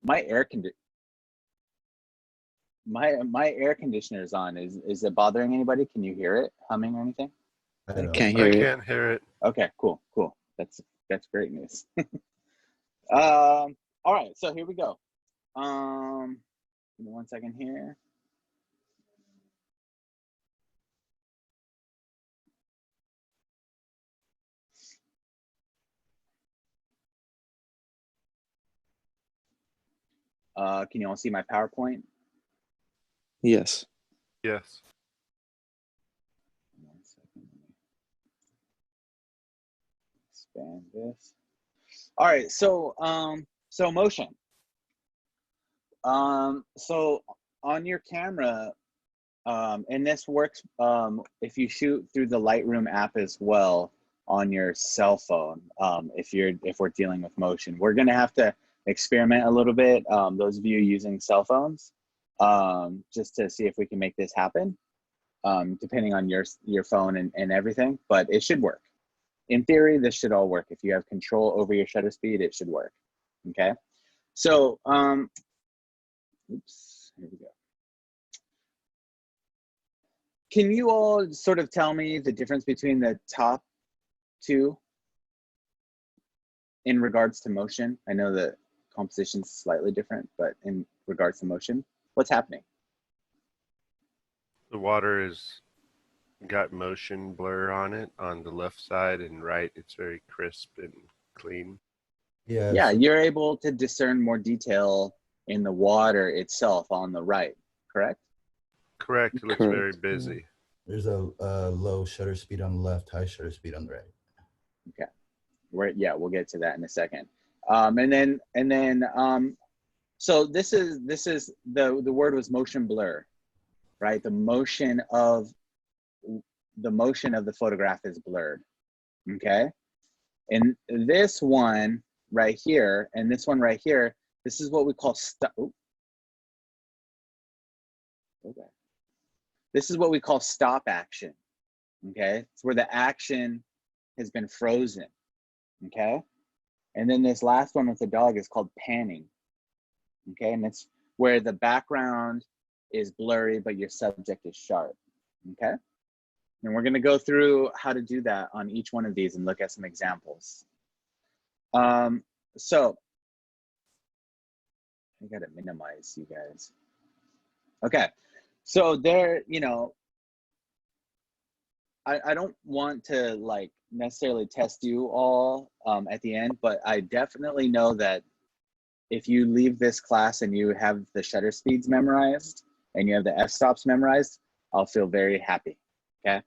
My my air conditioner is on. Is it bothering anybody? Can you hear it humming or anything? I I don't. can't I hear it. can't hear it. Okay, cool. That's great news. All right, so here we go. Give me 1 second here. Can you all see my PowerPoint? Yes. Yes. 1 second. Expand this. All right, so so motion. So on your camera, and this works if you shoot through the Lightroom app as well on your cell phone. If we're dealing with motion, we're gonna have to experiment a little bit. Those of you using cell phones, just to see if we can make this happen, depending on your phone and everything. But it should work. In theory, this should all work. If you have control over your shutter speed, it should work. Okay. So, oops, here we go. Can you all sort of tell me the difference between the top two in regards to motion? I know the composition's slightly different, but in regards to motion, what's happening? The water is got motion blur on it on the left side, and right it's very crisp and clean. Yeah. Yeah, So you're able to discern more detail in the water itself on the right, correct? Correct. It looks Correct. very busy. there's a low shutter speed on the left, high shutter speed on the right. Okay. We'll get to that in a second. And then so this is the word was motion blur, right? The motion of the photograph is blurred. Okay. And this one right here and this one right here, this is what we call stop. Okay. This is what we call stop action. Okay. It's where the action has been frozen. Okay. And then this last one with the dog is called panning. Okay. And it's where the background is blurry, but your subject is sharp. Okay. And we're going to go through how to do that on each one of these and look at some examples. So I got to minimize you guys. Okay. So there, you know, I don't want to like necessarily test you all at the end, but I definitely know that if you leave this class and you have the shutter speeds memorized and you have the f-stops memorized, I'll feel very happy. Okay.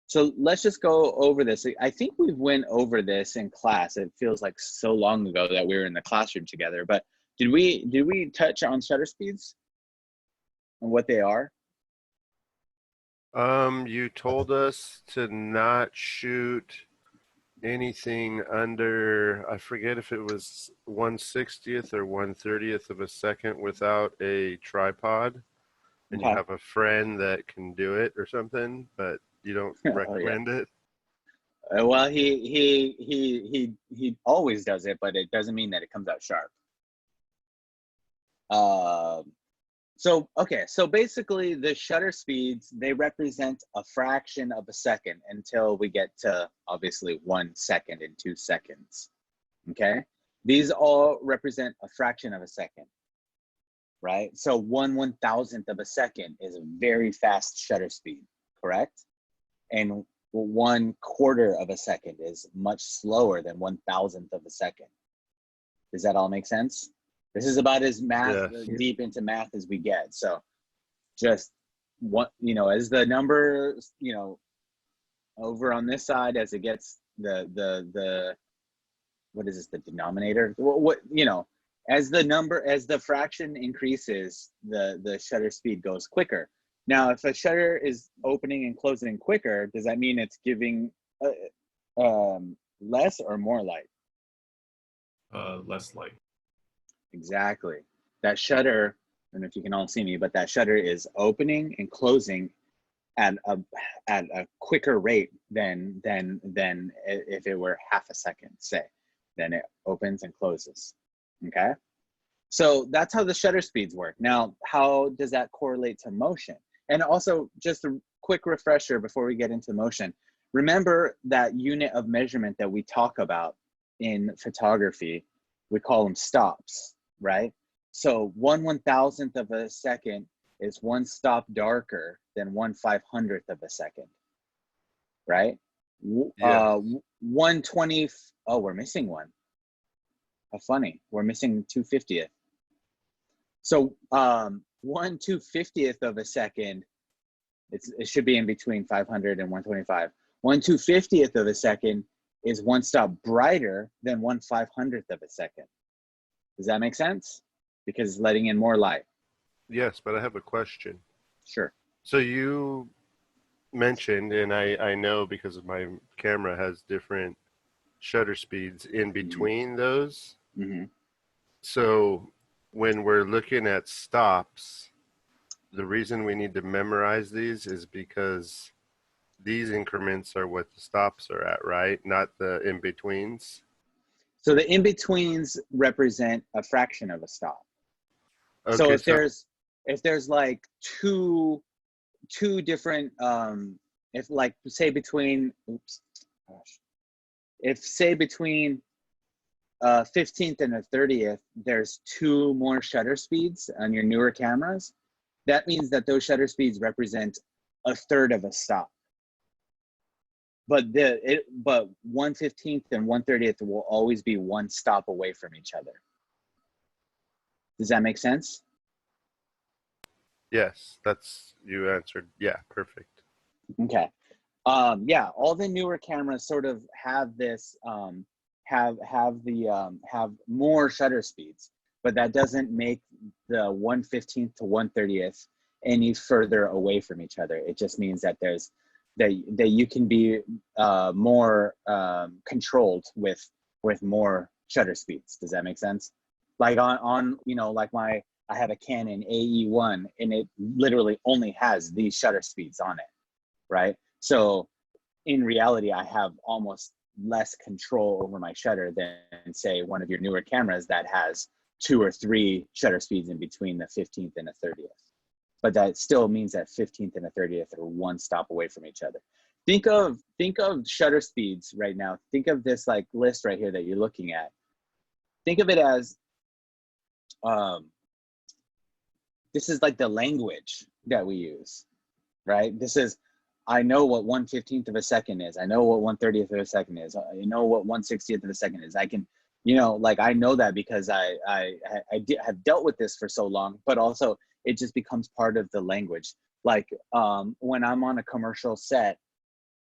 So let's just go over this. I think we went over this in class. It feels like so long ago that we were in the classroom together, but did we touch on shutter speeds and what they are? You told us to not shoot anything under, I forget if it was 1/60th or 1/30th of a second without a tripod. And Okay. you have a friend that can do it or something, but you don't recommend it. Well, he always does it, but it doesn't mean that it comes out sharp. So basically the shutter speeds, they represent a fraction of a second until we get to obviously 1 second and 2 seconds. Okay, these all represent a fraction of a second, right? So 1/1000th of a second is a very fast shutter speed, correct? And 1/4 of a second is much slower than 1,000th of a second. Does that all make sense? This is about as deep into math as we get. So just what, as the number, over on this side, as it gets the what is this, the denominator? As the fraction increases, the shutter speed goes quicker. Now, if a shutter is opening and closing quicker, does that mean it's giving less or more light? Less light. Exactly. That shutter, I don't know if you can all see me, but that shutter is opening and closing at a quicker rate than if it were half a second, say. Then it opens and closes. Okay? So that's how the shutter speeds work. Now, how does that correlate to motion? And also, just a quick refresher before we get into motion. Remember that unit of measurement that we talk about in photography, we call them stops, right? So 1/1000th of a second is one stop darker than 1/500th of a second, right? Yeah. 120, oh, we're missing one. How funny, we're missing 2/50th. So 1/250th of a second, it should be in between 500 and 125. 1/250th of a second is one stop brighter than 1/500th of a second. Does that make sense? Because it's letting in more light. Yes, but I have a question. Sure. So you mentioned, and I know because my camera has different shutter speeds in between those. Mm-hmm. So when we're looking at stops, the reason we need to memorize these is because these increments are what the stops are at, right? Not the in-betweens. So the in-betweens represent a fraction of a stop. Okay, So if there's like two different, if like say between, if say between 15th and the 30th, there's two more shutter speeds on your newer cameras. That means that those shutter speeds represent a third of a stop. But but 1/15th and 1/30th will always be one stop away from each other. Does that make sense? yes, that's, you answered. Yeah, perfect. Okay. Yeah, all the newer cameras sort of have this, have more shutter speeds, but that doesn't make the 1/15th to 1/30th any further away from each other. It just means that there's that you can be more controlled with more shutter speeds. Does that make sense? Like on you know, like I have a Canon AE1 and it literally only has these shutter speeds on it, right? So in reality, I have almost less control over my shutter than say one of your newer cameras that has 2 or 3 shutter speeds in between the 15th and the 30th. But that still means that 15th and the 30th are one stop away from each other. Think of shutter speeds right now. Think of this like list right here that you're looking at. Think of it as this is like the language that we use, right? This is, I know what 1/15th of a second is. I know what 1/30th of a second is. I know what 1/60th of a second is. I can, you know, like I know that because I have dealt with this for so long, but also it just becomes part of the language. Like when I'm on a commercial set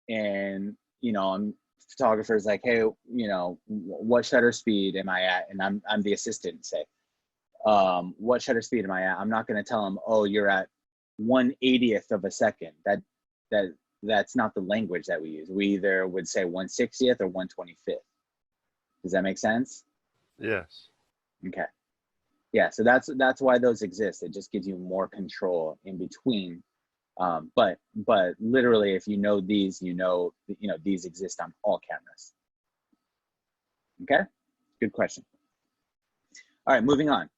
and, you know, photographer's like, hey, you know, what shutter speed am I at? And I'm the assistant, say, what shutter speed am I at? I'm not going to tell them, oh, you're at 1/80th of a second. That's not the language that we use. We either would say 1/60th or 1/25th. Does that make sense? Yes. Okay. Yeah, so that's why those exist. It just gives you more control in between. But literally, if you know these, you know these exist on all cameras. Okay, good question. All right, moving on.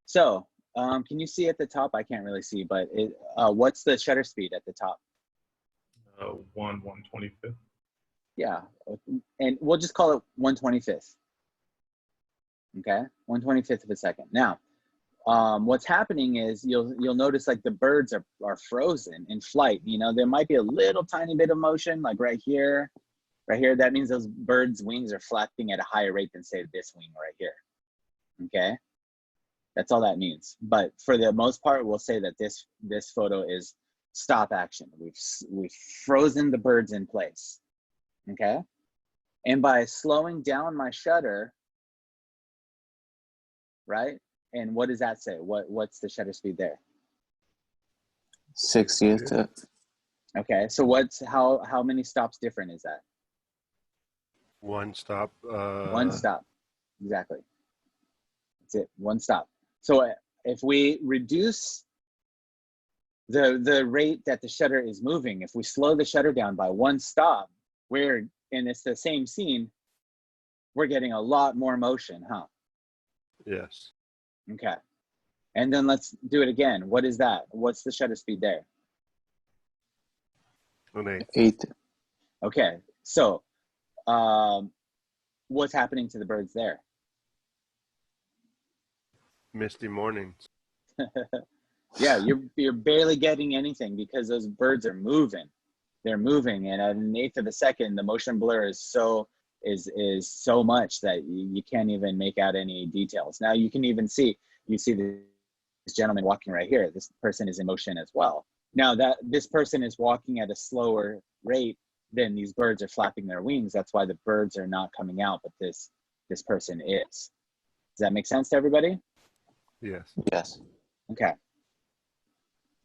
So can you see at the top? I can't really see, but what's the shutter speed at the top? 1/125th. Yeah, and we'll just call it 1/25th. Okay, 1/25th of a second. Now, what's happening is you'll notice like the birds are frozen in flight. You know, there might be a little tiny bit of motion, like right here. That means those birds' wings are flapping at a higher rate than say this wing right here. Okay, that's all that means. But for the most part, we'll say that this photo is stop action. We've frozen the birds in place. Okay, and by slowing down my shutter, right? And what does that say? What's the shutter speed there? 60th. Okay, so how many stops different is that? One stop. One stop, exactly. That's it, one stop. So if we reduce the rate that the shutter is moving, if we slow the shutter down by one stop, and it's the same scene, we're getting a lot more motion, huh? Yes. Okay. And then let's do it again. What is that? What's the shutter speed there? 1/8. 8. Okay. So what's happening to the birds there? Misty mornings. Yeah, you're barely getting anything because those birds are moving. They're moving, and at an eighth of a second, the motion blur is so much that you can't even make out any details. Now you can even see this gentleman walking right here. This person is in motion as well. Now that this person is walking at a slower rate than these birds are flapping their wings. That's why the birds are not coming out, but this person is. Does that make sense to everybody? Yes. Yes. Okay.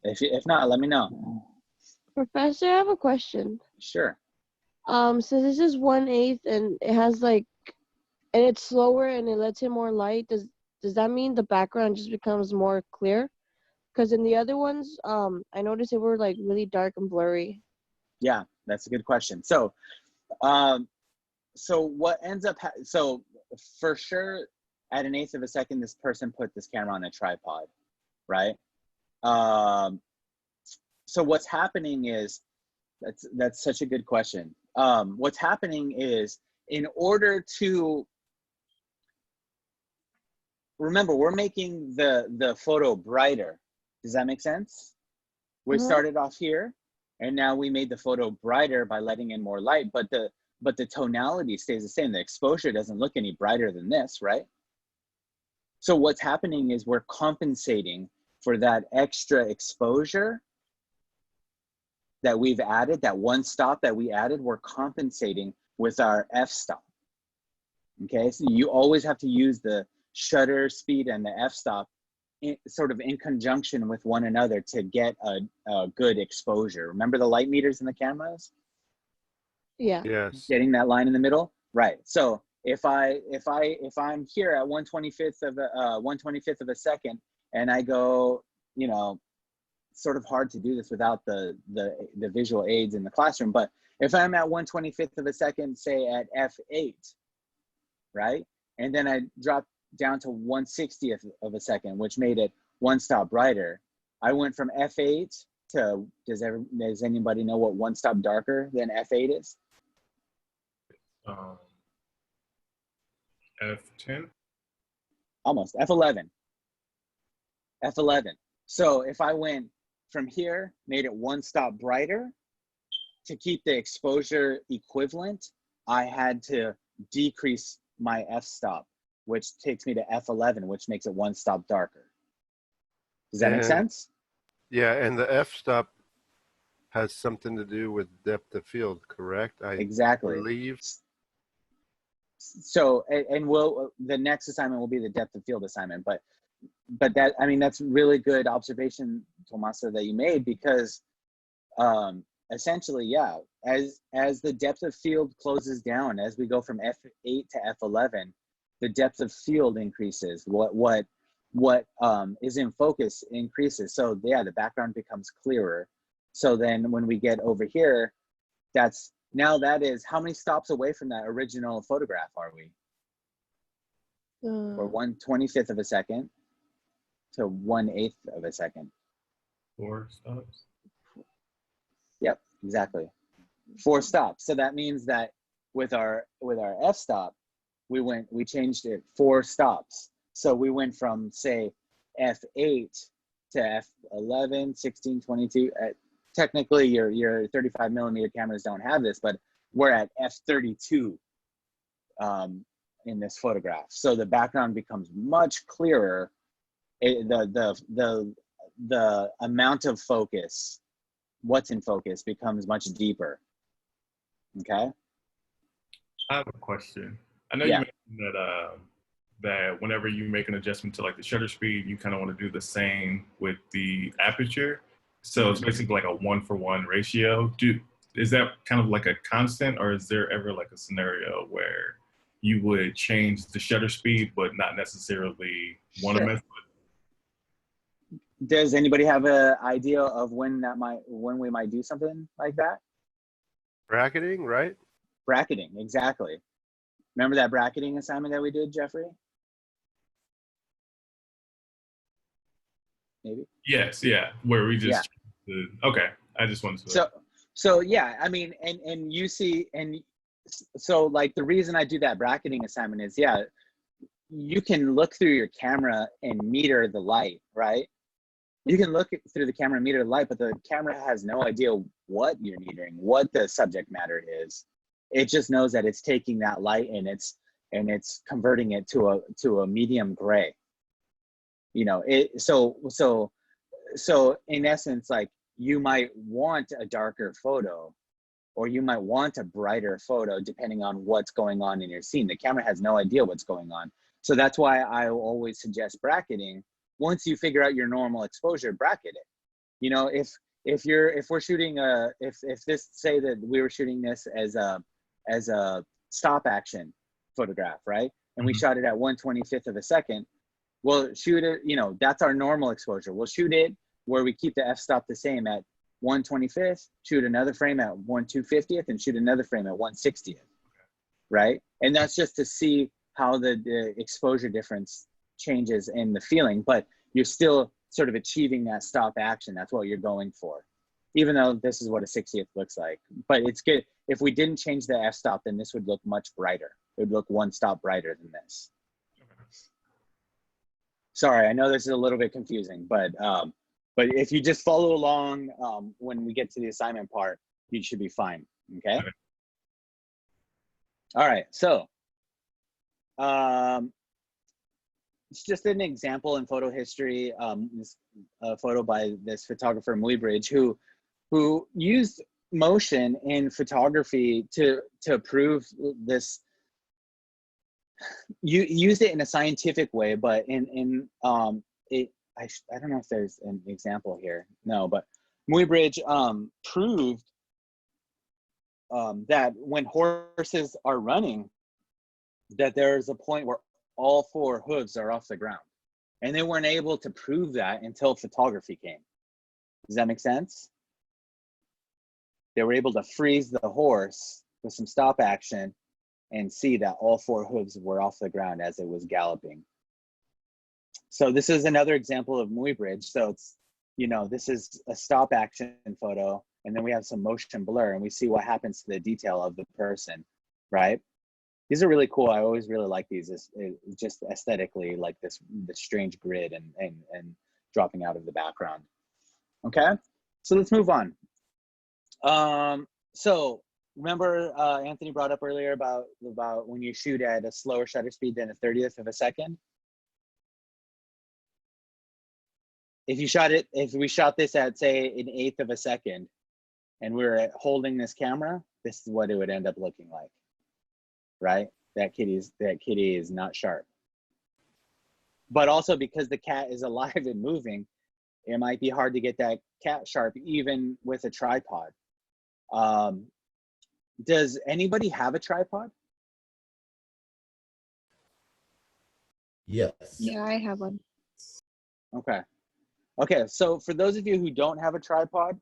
If not, let me know. Professor, I have a question. Sure. Since this is 1/8 and it has like, and it's slower and it lets in more light, does that mean the background just becomes more clear? Because in the other ones, I noticed they were like really dark and blurry. Yeah, that's a good question. So, so what ends up, so for sure, at an eighth of a second, this person put this camera on a tripod, right? So what's happening is, that's such a good question. What's happening is, in order to, remember, we're making the photo brighter. Does that make sense? We started off here, and now we made the photo brighter by letting in more light, but the tonality stays the same. The exposure doesn't look any brighter than this, right? So what's happening is we're compensating for that extra exposure that we've added, that one stop that we added, we're compensating with our f-stop. Okay, so you always have to use the shutter speed and the f-stop sort of in conjunction with one another to get a good exposure. Remember the light meters in the cameras? Yeah. Yes. Getting that line in the middle, right? So if I'm here at 1/25th of a second, and I go, you know, sort of hard to do this without the visual aids in the classroom, but if I'm at 1/25th of a second, say at f8, right, and then I drop down to 1/60th of a second, which made it one stop brighter. I went from f8 to, does anybody know what one stop darker than f8 is? F10. Almost, f11. F11. So if I went from here, made it one stop brighter, to keep the exposure equivalent, I had to decrease my f-stop, which takes me to f11, which makes it one stop darker. Does that make sense? Yeah, and the f-stop has something to do with depth of field, correct? Exactly. Believe. So, and the next assignment will be the depth of field assignment, but that, I mean, that's really good observation, Tomasa, that you made, because essentially, yeah, as the depth of field closes down, as we go from f8 to f11, the depth of field increases. What is in focus increases. So yeah, the background becomes clearer. So then when we get over here, that is, how many stops away from that original photograph are we? We're 1/25th of a second to 1/8 of a second. 4 stops. Yep, exactly. 4 stops. So that means that with our f-stop, we changed it 4 stops. So we went from, say, f8 to f11, 16, 22. Technically, your 35 millimeter cameras don't have this, but we're at f32 in this photograph. So the background becomes much clearer. The amount of focus, what's in focus, becomes much deeper. Okay. I have a question. I know Yeah. you mentioned that whenever you make an adjustment to like the shutter speed, you kind of want to do the same with the aperture. So it's basically like a 1-for-1 ratio. Is that kind of like a constant, or is there ever like a scenario where you would change the shutter speed but not necessarily want to Sure. mess with? Does anybody have an idea of when we might do something like that? Bracketing, right? Bracketing, exactly. Remember that bracketing assignment that we did, Jeffrey? maybe. Yes, yeah, where we Yeah. just okay. I just wanted to. So yeah, I mean, and you see, and so like the reason I do that bracketing assignment is, yeah, you can look through your camera and meter the light, right? You can look through the camera and meter the light, but the camera has no idea what you're metering, what the subject matter is. It just knows that it's taking that light and it's converting it to a medium gray. You know, so in essence, like, you might want a darker photo, or you might want a brighter photo depending on what's going on in your scene. The camera has no idea what's going on. So that's why I always suggest bracketing. Once you figure out your normal exposure, bracket it. You know, if we're shooting if this, say that we were shooting this as a stop action photograph, right? And we shot it at 1/25th of a second. We'll shoot it, you know, that's our normal exposure. We'll shoot it where we keep the f-stop the same at 1/25th, shoot another frame at 1/250th, and shoot another frame at 1/60th, right? And that's just to see how the exposure difference changes in the feeling, but you're still sort of achieving that stop action. That's what you're going for, even though this is what a 60th looks like. But it's good. If we didn't change the f-stop, then this would look much brighter. It would look one stop brighter than this. Sorry, I know this is a little bit confusing, but if you just follow along when we get to the assignment part, you should be fine. Okay. All right. So it's just an example in photo history. This photo by this photographer Muybridge, who used motion in photography to prove this. You used it in a scientific way, but I don't know if there's an example here. No, but Muybridge proved that when horses are running, that there's a point where all four hooves are off the ground, and they weren't able to prove that until photography came. Does that make sense? They were able to freeze the horse with some stop action and see that all four hooves were off the ground as it was galloping. So this is another example of Muybridge. So it's, you know, this is a stop action photo, and then we have some motion blur, and we see what happens to the detail of the person, right? These are really cool. I always really like these. It's just aesthetically, like this strange grid and dropping out of the background. Okay, so let's move on. So remember Anthony brought up earlier about when you shoot at a slower shutter speed than a 30th of a second. If we shot this at, say, an 1/8 of a second, and we were holding this camera, this is what it would end up looking like, right? That kitty is not sharp. But also because the cat is alive and moving, it might be hard to get that cat sharp even with a tripod. Does anybody have a tripod? Yes. Yeah, I have one. Okay, so for those of you who don't have a tripod,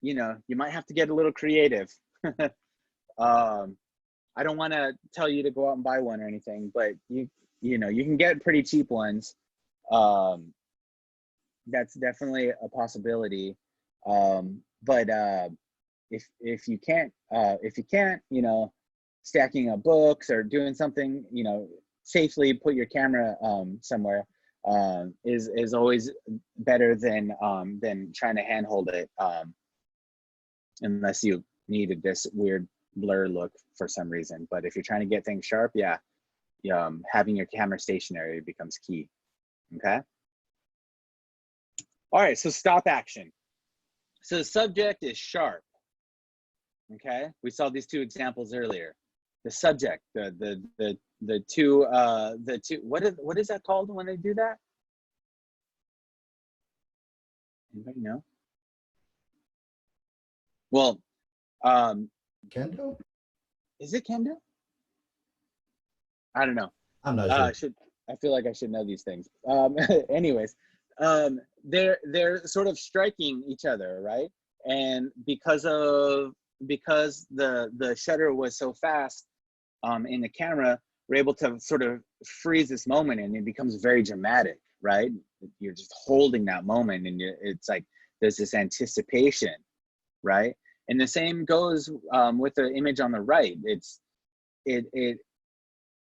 you know, you might have to get a little creative. I don't want to tell you to go out and buy one or anything, but you know, you can get pretty cheap ones. That's definitely a possibility. But if you can't, you know, stacking up books or doing something, you know, safely put your camera somewhere is always better than trying to handhold it, unless you needed this weird blur look for some reason. But if you're trying to get things sharp, yeah, having your camera stationary becomes key. Okay. All right, so stop action. So the subject is sharp. Okay, we saw these two examples earlier. The subject, the two, what is that called when they do that? Anybody know? Well, Kendo? is it kendo? I don't know. I'm not sure. I feel like I should know these things. Anyways, they're sort of striking each other, right? And because the shutter was so fast in the camera, we're able to sort of freeze this moment, and it becomes very dramatic, right? you're just holding that moment, and it's like there's this anticipation, right? And the same goes with the image on the right.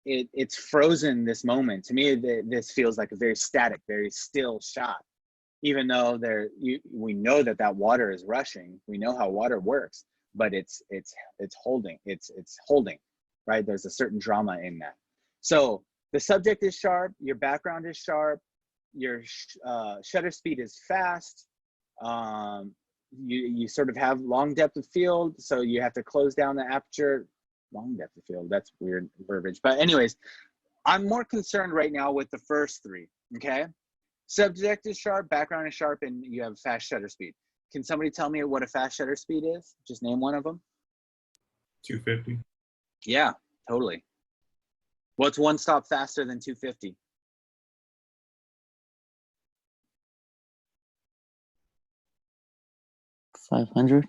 It's frozen this moment. To me, this feels like a very static, very still shot, even though we know that water is rushing. We know how water works, but it's holding, right? There's a certain drama in that. So the subject is sharp, your background is sharp, your shutter speed is fast. You sort of have long depth of field, so you have to close down the aperture. Long depth of field, that's weird verbiage. But anyways, I'm more concerned right now with the first three, okay? Subject is sharp, background is sharp, and you have fast shutter speed. Can somebody tell me what a fast shutter speed is? Just name one of them. 250. Yeah, totally. What's one stop faster than 250? $500.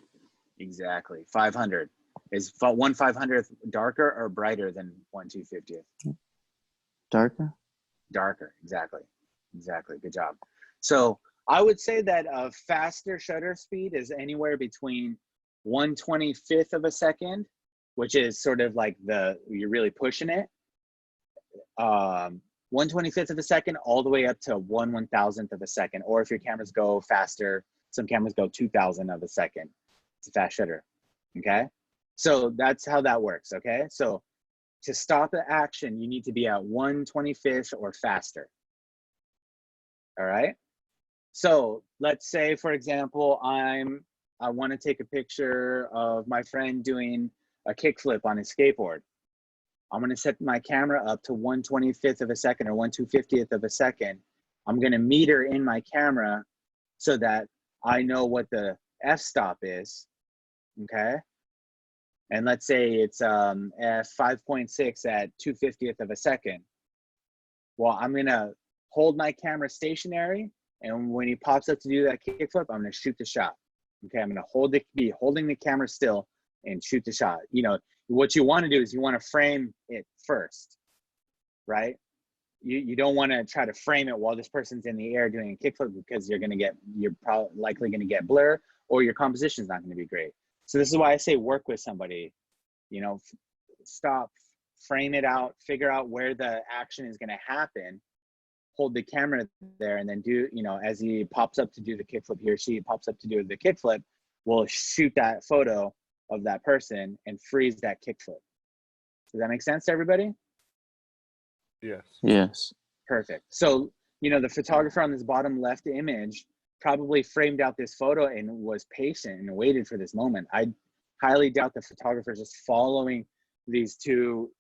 Exactly, 500. Is 1/500th darker or brighter than 1/250th? Darker. Darker, exactly. Good job. So I would say that a faster shutter speed is anywhere between 1/25th of a second, which is sort of like you're really pushing it. 1/25th of a second, all the way up to 1/1000th of a second. Or if your cameras go faster, some cameras go 2000 of a second. It's a fast shutter. Okay. So that's how that works. Okay. So to stop the action, you need to be at 1/25th or faster. All right. So let's say, for example, I want to take a picture of my friend doing a kickflip on his skateboard. I'm going to set my camera up to 1/25th of a second or 1/250th of a second. I'm going to meter in my camera so that I know what the f-stop is. Okay. And let's say it's f5.6 at 2/50th of a second. Well, I'm going to hold my camera stationary, and when he pops up to do that kickflip, I'm going to shoot the shot. Okay, I'm going to be holding the camera still and shoot the shot. You know, what you want to do is you want to frame it first, right? You don't want to try to frame it while this person's in the air doing a kickflip, because you're probably likely going to get blur, or your composition is not going to be great. So this is why I say work with somebody. You know, stop, frame it out, figure out where the action is going to happen, hold the camera there, and then do, you know, as he pops up to do the kickflip, he or she pops up to do the kickflip, we'll shoot that photo of that person and freeze that kickflip. Does that make sense to everybody? Yes. Yes. Perfect. So, you know, the photographer on this bottom left image probably framed out this photo and was patient and waited for this moment. I highly doubt the photographer is just following these two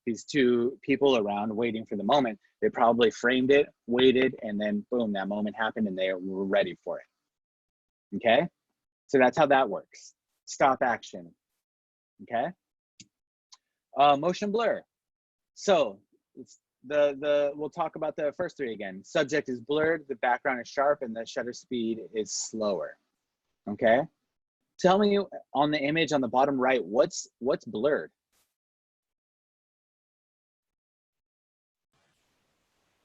people around waiting for the moment. They probably framed it, waited, and then boom, that moment happened and they were ready for it. Okay? So that's how that works. Stop action. Okay? Motion blur. So it's we'll talk about the first three again. Subject is blurred, the background is sharp, and the shutter speed is slower. Okay? Tell me on the image on the bottom right, what's blurred?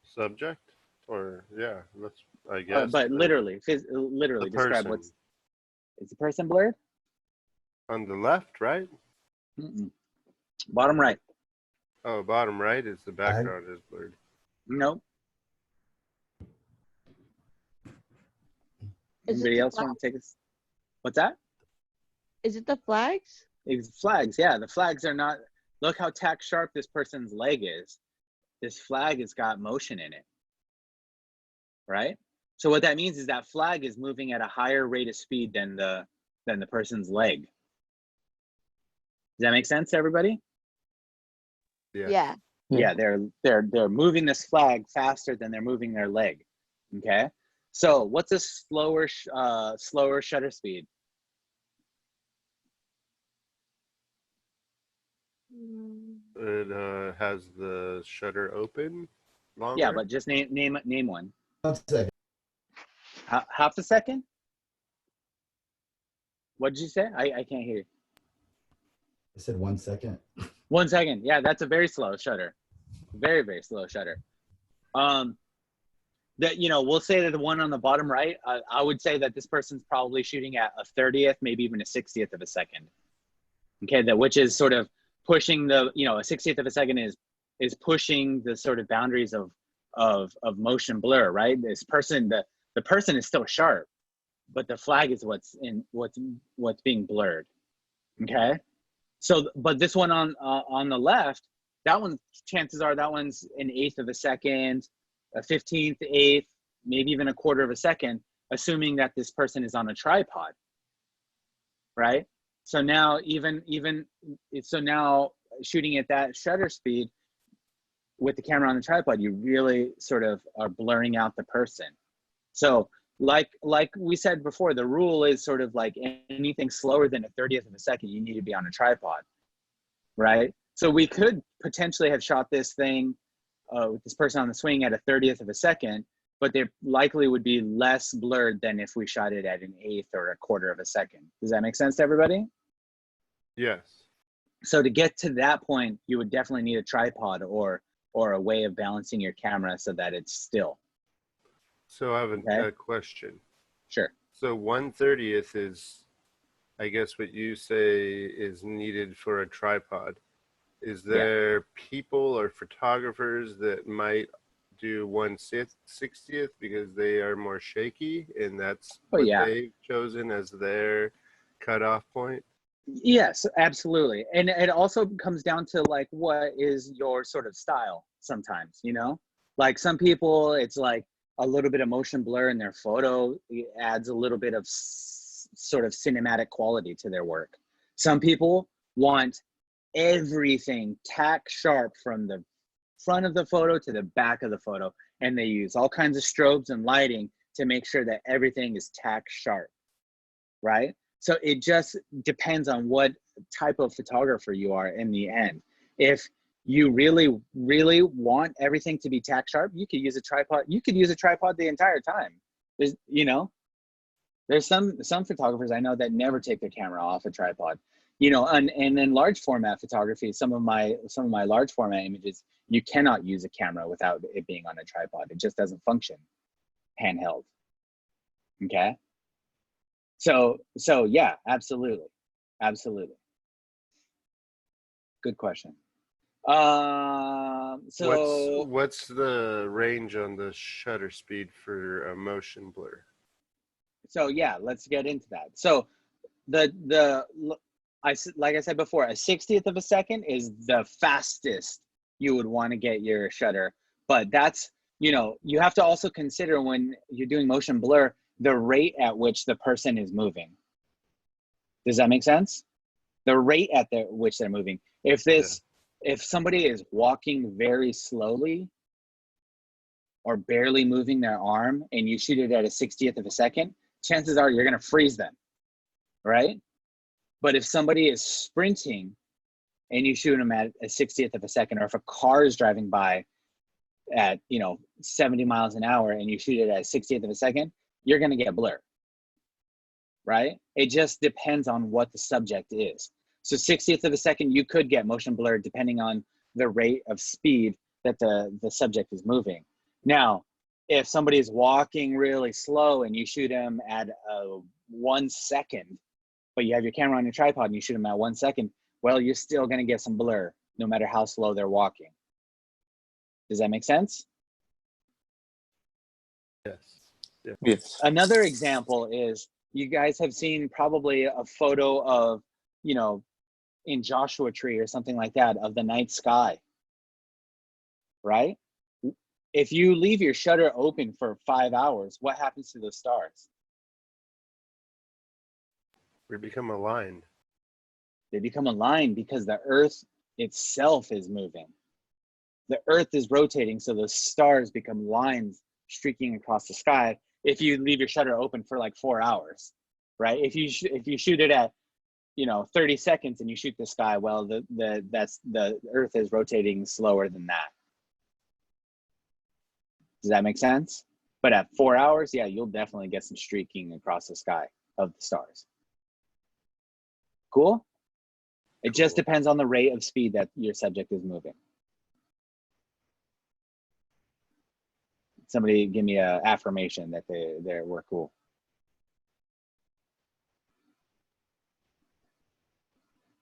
Subject, or yeah, I guess. But literally describe person. Is the person blurred? On the left, right? Mm-mm. Bottom right. Oh, bottom right is the background is blurred. Nope. Anybody else want to take us? What's that? Is it the flags? It's flags. Yeah, the flags are not. Look how tack sharp this person's leg is. This flag has got motion in it, right? So what that means is that flag is moving at a higher rate of speed than the person's leg. Does that make sense to everybody? Yeah. Yeah, they're moving this flag faster than they're moving their leg. Okay, so what's a slower shutter speed? It has the shutter open longer. Yeah, but just name one. 1 second. Half a second? What did you say? I can't hear you. I said 1 second. 1 second. Yeah, that's a very slow shutter. Very, very slow shutter. that, you know, we'll say that the one on the bottom right, I would say that this person's probably shooting at a 30th, maybe even a 60th of a second. Okay, that which is sort of pushing the, you know, a 60th of a second is pushing the sort of boundaries of motion blur, right? This person, the person is still sharp, but the flag is what's being blurred. Okay, so but this one on the left, that one, chances are that one's an 1/8 of a second, a 15th, 1/8, maybe even a 1/4 of a second, assuming that this person is on a tripod, right? So now so now shooting at that shutter speed with the camera on the tripod, you really sort of are blurring out the person. So like we said before, the rule is sort of like anything slower than a 30th of a second, you need to be on a tripod, right? So we could potentially have shot this thing with this person on the swing at a 30th of a second, but they likely would be less blurred than if we shot it at an 1/8 or a 1/4 of a second. Does that make sense to everybody? Yes. So to get to that point, you would definitely need a tripod or a way of balancing your camera so that it's still. So I have Okay. a question. Sure. So 1/30th is, I guess what you say is needed for a tripod. Is there people or photographers that might do 1/60th because they are more shaky and that's what they've chosen as their cutoff point? Yes, absolutely. And it also comes down to like, what is your sort of style sometimes, you know? Like some people, it's like a little bit of motion blur in their photo. It adds a little bit of sort of cinematic quality to their work. Some people want everything tack sharp from the front of the photo to the back of the photo. And they use all kinds of strobes and lighting to make sure that everything is tack sharp, right? So it just depends on what type of photographer you are in the end. If you really, really want everything to be tack sharp, you could use a tripod. You could use a tripod the entire time. There's, you know, there's some photographers I know that never take their camera off a tripod. You know, and in large format photography, some of my large format images, you cannot use a camera without it being on a tripod. It just doesn't function handheld. Okay. So yeah, absolutely. Good question. So what's the range on the shutter speed for a motion blur? So yeah, let's get into that. So like I said before, a 60th of a second is the fastest you would want to get your shutter. But that's, you know, you have to also consider when you're doing motion blur, the rate at which the person is moving. Does that make sense? The rate at which they're moving. If somebody is walking very slowly or barely moving their arm and you shoot it at a 60th of a second, chances are you're going to freeze them, right? But if somebody is sprinting and you shoot them at a 60th of a second, or if a car is driving by at, you know, 70 miles an hour and you shoot it at a 60th of a second, you're going to get blur, right? It just depends on what the subject is. So 60th of a second, you could get motion blur depending on the rate of speed that the subject is moving. Now, if somebody is walking really slow and you shoot them at 1 second, but you have your camera on your tripod and you shoot them at 1 second, well, you're still going to get some blur no matter how slow they're walking. Does that make sense? Yes. Yeah. Yes. Another example is, you guys have seen probably a photo of, you know, in Joshua Tree or something like that, of the night sky, right? If you leave your shutter open for 5 hours, what happens to those stars? We become aligned. They become aligned because the Earth itself is moving. The Earth is rotating, so those stars become lines streaking across the sky if you leave your shutter open for like 4 hours, right? If you shoot it at, you know, 30 seconds and you shoot the sky, well, the Earth is rotating slower than that. Does that make sense? But at 4 hours, yeah, you'll definitely get some streaking across the sky of the stars. Cool? It just depends on the rate of speed that your subject is moving. Somebody give me a affirmation that they were cool.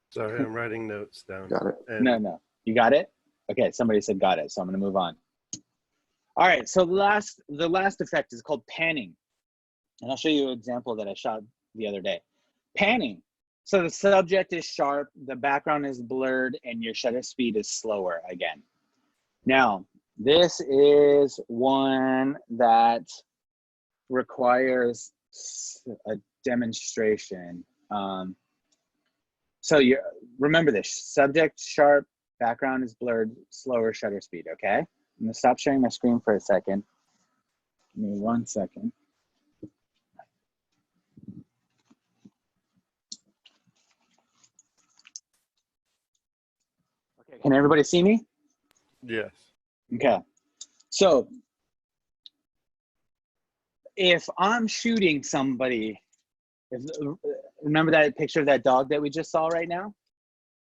Sorry, I'm writing notes down. Got it. And No. You got it? Okay, somebody said got it, so I'm gonna move on. All right, so the last effect is called panning. And I'll show you an example that I shot the other day. Panning. So the subject is sharp, the background is blurred, and your shutter speed is slower again. Now, this is one that requires a demonstration. So you remember this: subject sharp, background is blurred, slower shutter speed. Okay, I'm gonna stop sharing my screen for a second. Give me 1 second. Okay, can everybody see me? yes. Okay, so if I'm shooting somebody, remember that picture of that dog that we just saw right now?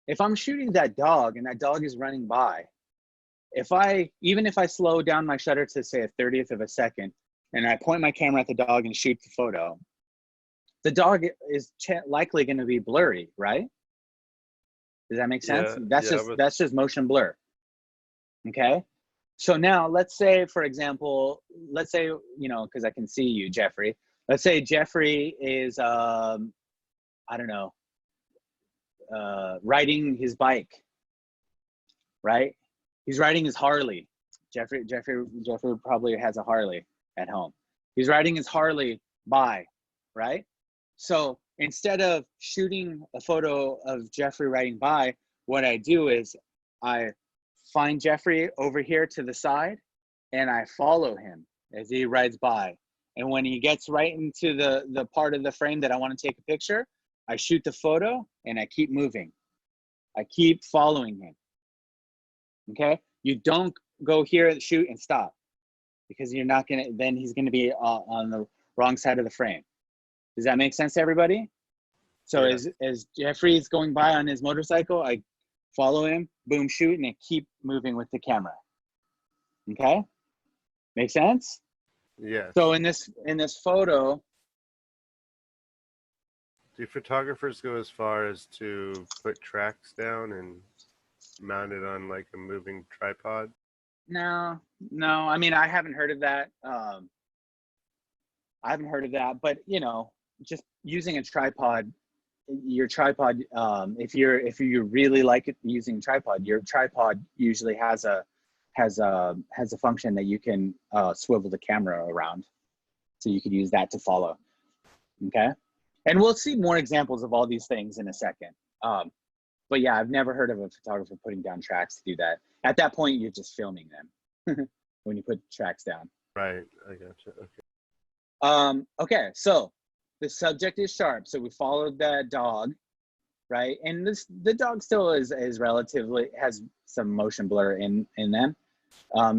If I'm shooting that dog and that dog is running by, even if I slow down my shutter to say 1/30th of a second, and I point my camera at the dog and shoot the photo, the dog is likely going to be blurry, right? Does that make sense? Yeah, That's just motion blur. Okay. So now let's say, for example, because I can see you, Jeffrey. Let's say Jeffrey is, I don't know, riding his bike, right? He's riding his Harley. Jeffrey probably has a Harley at home. He's riding his Harley by, right? So instead of shooting a photo of Jeffrey riding by, what I do is I find Jeffrey over here to the side and I follow him as he rides by. And when he gets right into the part of the frame that I want to take a picture, I shoot the photo and I keep moving. I keep following him. Okay? You don't go here, shoot, and stop, because you're not gonna, then he's gonna be on the wrong side of the frame. Does that make sense to everybody? So Yeah. as Jeffrey's going by on his motorcycle, I follow him, boom, shoot, and I keep moving with the camera. Okay? Make sense? Yes. So in this photo, Do photographers go as far as to put tracks down and mount it on like a moving tripod? no, I mean, I haven't heard of that. But just using a tripod, your tripod, if you really like it using tripod, your tripod usually has a function that you can swivel the camera around, so you could use that to follow. Okay, and we'll see more examples of all these things in a second. But yeah, I've never heard of a photographer putting down tracks to do that. At that point, you're just filming them when you put tracks down. Right, I gotcha. Okay. Okay, so the subject is sharp, so we followed that dog, right? And the dog still is relatively, has some motion blur in them.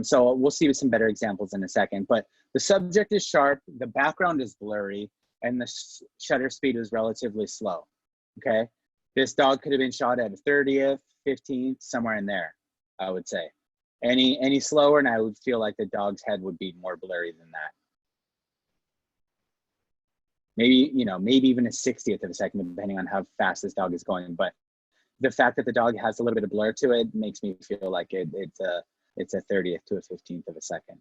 So we'll see some better examples in a second. But the subject is sharp, the background is blurry, and the shutter speed is relatively slow. Okay, this dog could have been shot at a 30th, 15th, somewhere in there, I would say. Any slower, and I would feel like the dog's head would be more blurry than that. Maybe even a 60th of a second, depending on how fast this dog is going. But the fact that the dog has a little bit of blur to it makes me feel like it's a 30th to a 15th of a second.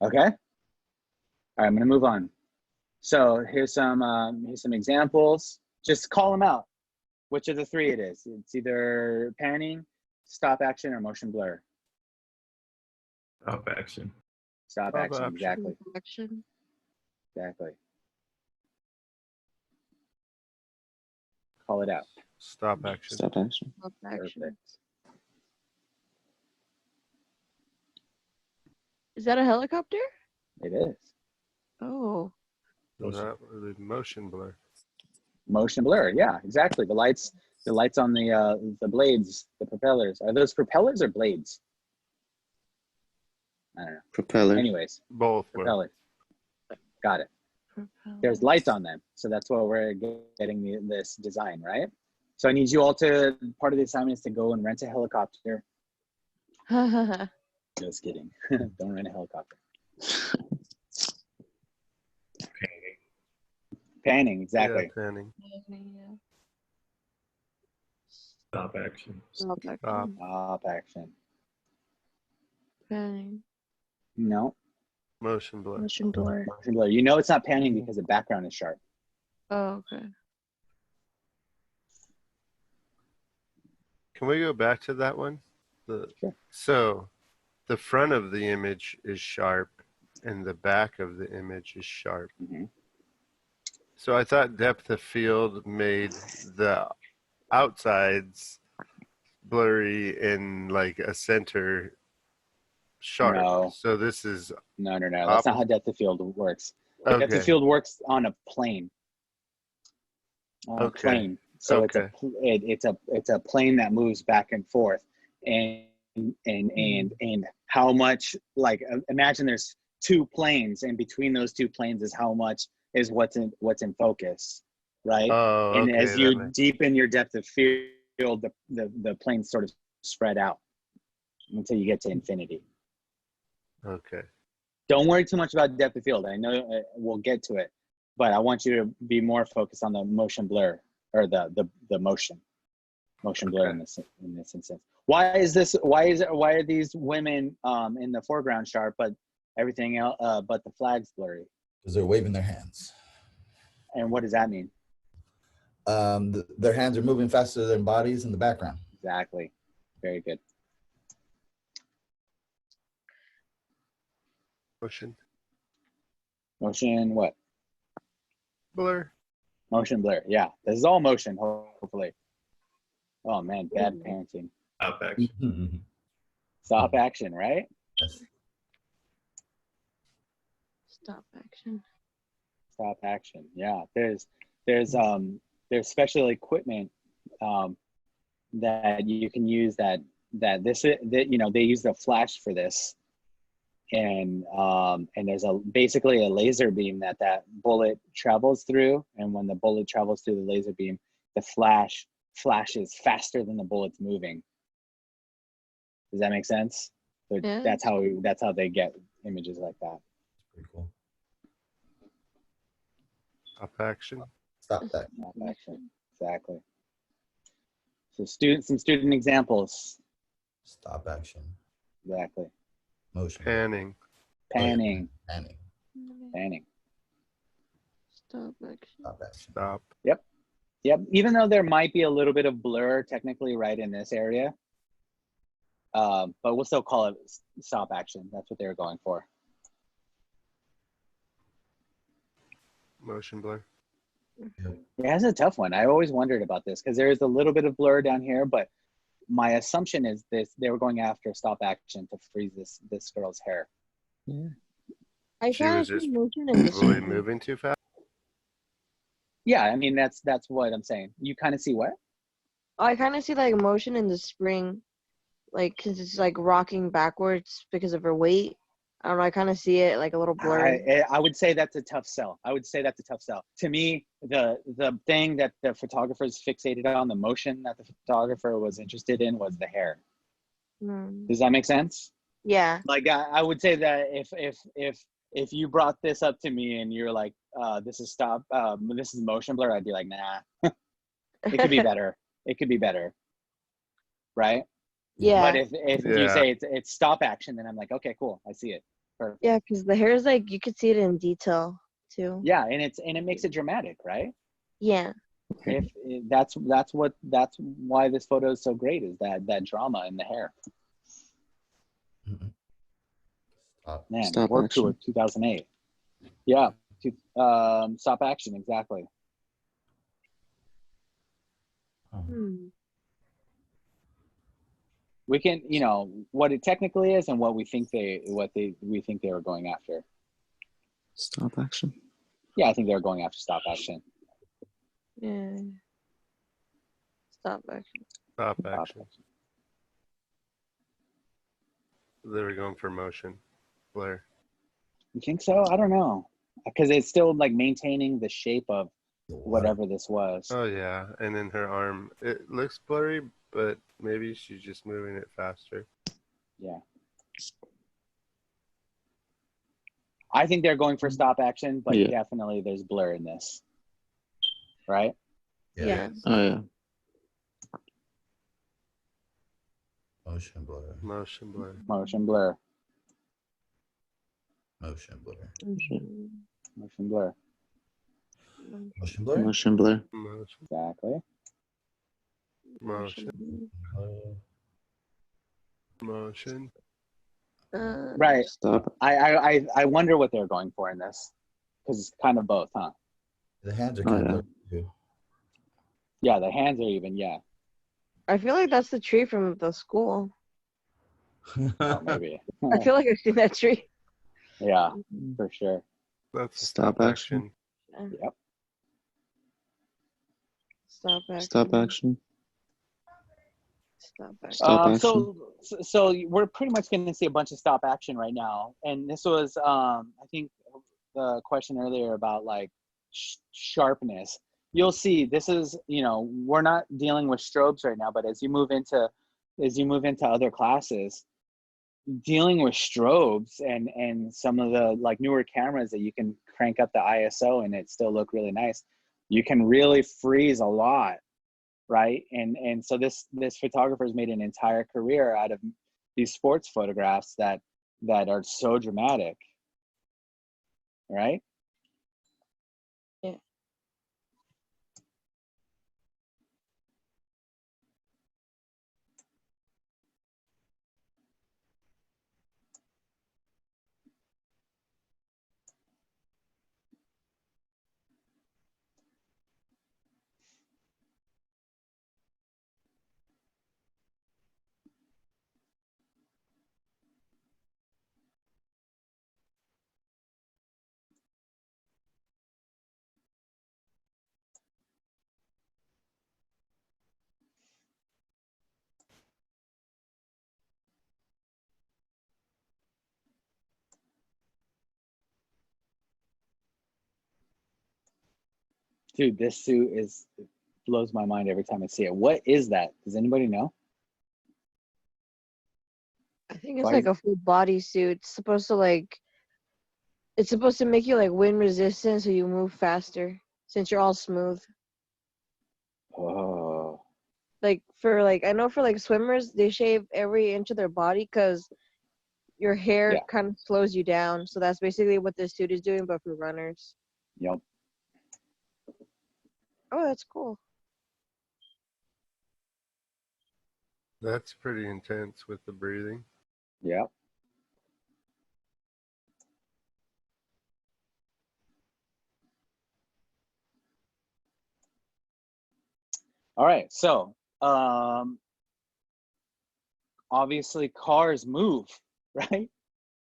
Okay. All right, I'm gonna move on. So here's some examples. Just call them out. Which of the three it is? It's either panning, stop action, or motion blur. Stop action. Stop action. Exactly. Action. Exactly. Call it out. Stop action. Stop action. Stop action. Perfect. Is that a helicopter? It is. Oh. Not really motion blur. Motion blur. Yeah, exactly. The lights on the blades, the propellers. Are those propellers or blades? I don't know. Propeller. Anyways, Both were. propellers. Got it. There's lights on them, so that's why we're getting this design, right? So I need you all to, part of the assignment is to go and rent a helicopter Just kidding. Don't rent a helicopter. Painting. Panning, exactly. Yeah, panning. Stop action. Stop Stop. action. Stop action. Panning. No. Motion blur. Motion blur. Motion blur. You know it's not panning because the background is sharp. Oh, okay. Can we go back to that one? Sure. So the front of the image is sharp and the back of the image is sharp. Mhm. So I thought depth of field made the outsides blurry and like a center sharp. No. So this is No. That's not how depth of field works. Depth of okay. field works on a plane. On a Okay. plane. So Okay. it's a plane that moves back and forth, and how much, like, imagine there's two planes, and between those two planes is how much is what's in focus, right? Oh, And okay. as you deepen your depth of field, the planes sort of spread out until you get to infinity. Okay. Don't worry too much about depth of field. I know we'll get to it, but I want you to be more focused on the motion blur, or the motion blur in this instance. Why are these women in the foreground sharp, but everything else, but the flag's blurry? Because they're waving their hands. And what does that mean? Their hands are moving faster than bodies in the background. Exactly. Very good. Motion Motion what? blur. Motion blur. Yeah, this is all motion, hopefully. Oh man, bad parenting. Stop action. Mhm. Stop action, right? Yes. Stop action. Stop action. Yeah, there's special equipment that you can use that they use the flash for this, and there's basically a laser beam that bullet travels through, and when the bullet travels through the laser beam, the flash flashes faster than the bullet's moving. Does that make sense? So Yeah. that's how they get images like that. Pretty cool. Stop action. Stop that. Stop action. Exactly. So some student examples. Stop action. Exactly. Motion. Panning. Panning. Panning. Panning. Stop action. Stop action. Stop. Yep. Even though there might be a little bit of blur technically right in this area, but we'll still call it stop action. That's what they were going for. Motion blur. Yeah, that's a tough one. I always wondered about this because there is a little bit of blur down here, but my assumption is they were going after stop action to freeze this girl's hair. Yeah. I She kind was of just see motion in the Really spring. moving too fast. Yeah, I mean that's what I'm saying. You kind of see what? I kind of see like motion in the spring, like because it's like rocking backwards because of her weight. I don't know. I kind of see it like a little blurry. I would say that's a tough sell. To me, the thing that the photographers fixated on, the motion that the photographer was interested in, was the hair. Mm. Does that make sense? Yeah. Like I would say that if you brought this up to me and you're like, this is motion blur, I'd be like, nah. It could be better. It could be better, right? Yeah. But if you say it's stop action, then I'm like, okay, cool, I see it. Perfect. Yeah, because the hair is like you could see it in detail too. Yeah, and it makes it dramatic, right? Yeah. That's why this photo is so great, is that drama in the hair. Mhm. Stop. Man, Stop Warped action. Tour 2008. Yeah, stop action, exactly. Hmm. We can, what it technically is and what we think they were going after. Stop action. Yeah, I think they were going after stop action. Yeah. Stop action. Stop action. They were going for motion blur. You think so? I don't know, because it's still like maintaining the shape of whatever this was. Oh yeah, and then her arm. It looks blurry, but maybe she's just moving it faster. Yeah. I think they're going for stop action, but Yeah. definitely there's blur in this, right? Yeah. Oh yeah. Motion blur. Motion blur. Motion blur. Motion blur. Motion blur. Motion blur. Motion blur. Motion. Exactly. Motion. Motion. Right. Stop. I wonder what they're going for in this, because it's kind of both, huh? The hands are Oh, kind yeah. of blurry too. Yeah, the hands are even. Yeah. I feel like that's the tree from the school. Oh, maybe. I feel like I've seen that tree. Yeah, for sure. That's a Stop action. Yep. Stop action. Stop action. Stop action. Stop action. So we're pretty much going to see a bunch of stop action right now, and this was I think the question earlier about like sharpness. You'll see this is, you know, we're not dealing with strobes right now, but as you move into other classes, dealing with strobes and some of the like newer cameras that you can crank up the ISO and it still look really nice, you can really freeze a lot, right? And so this photographer's made an entire career out of these sports photographs that are so dramatic, right? Yeah. Dude, this suit blows my mind every time I see it. What is that? Does anybody know? I think it's Why like is- a full body suit. It's supposed to make you like wind resistant so you move faster since you're all smooth. Oh, Like I know for like swimmers, they shave every inch of their body because your hair Yeah. kind of slows you down. So that's basically what this suit is doing, but for runners. yep. Oh, that's cool. That's pretty intense with the breathing. Yep. All right. So, obviously cars move, right?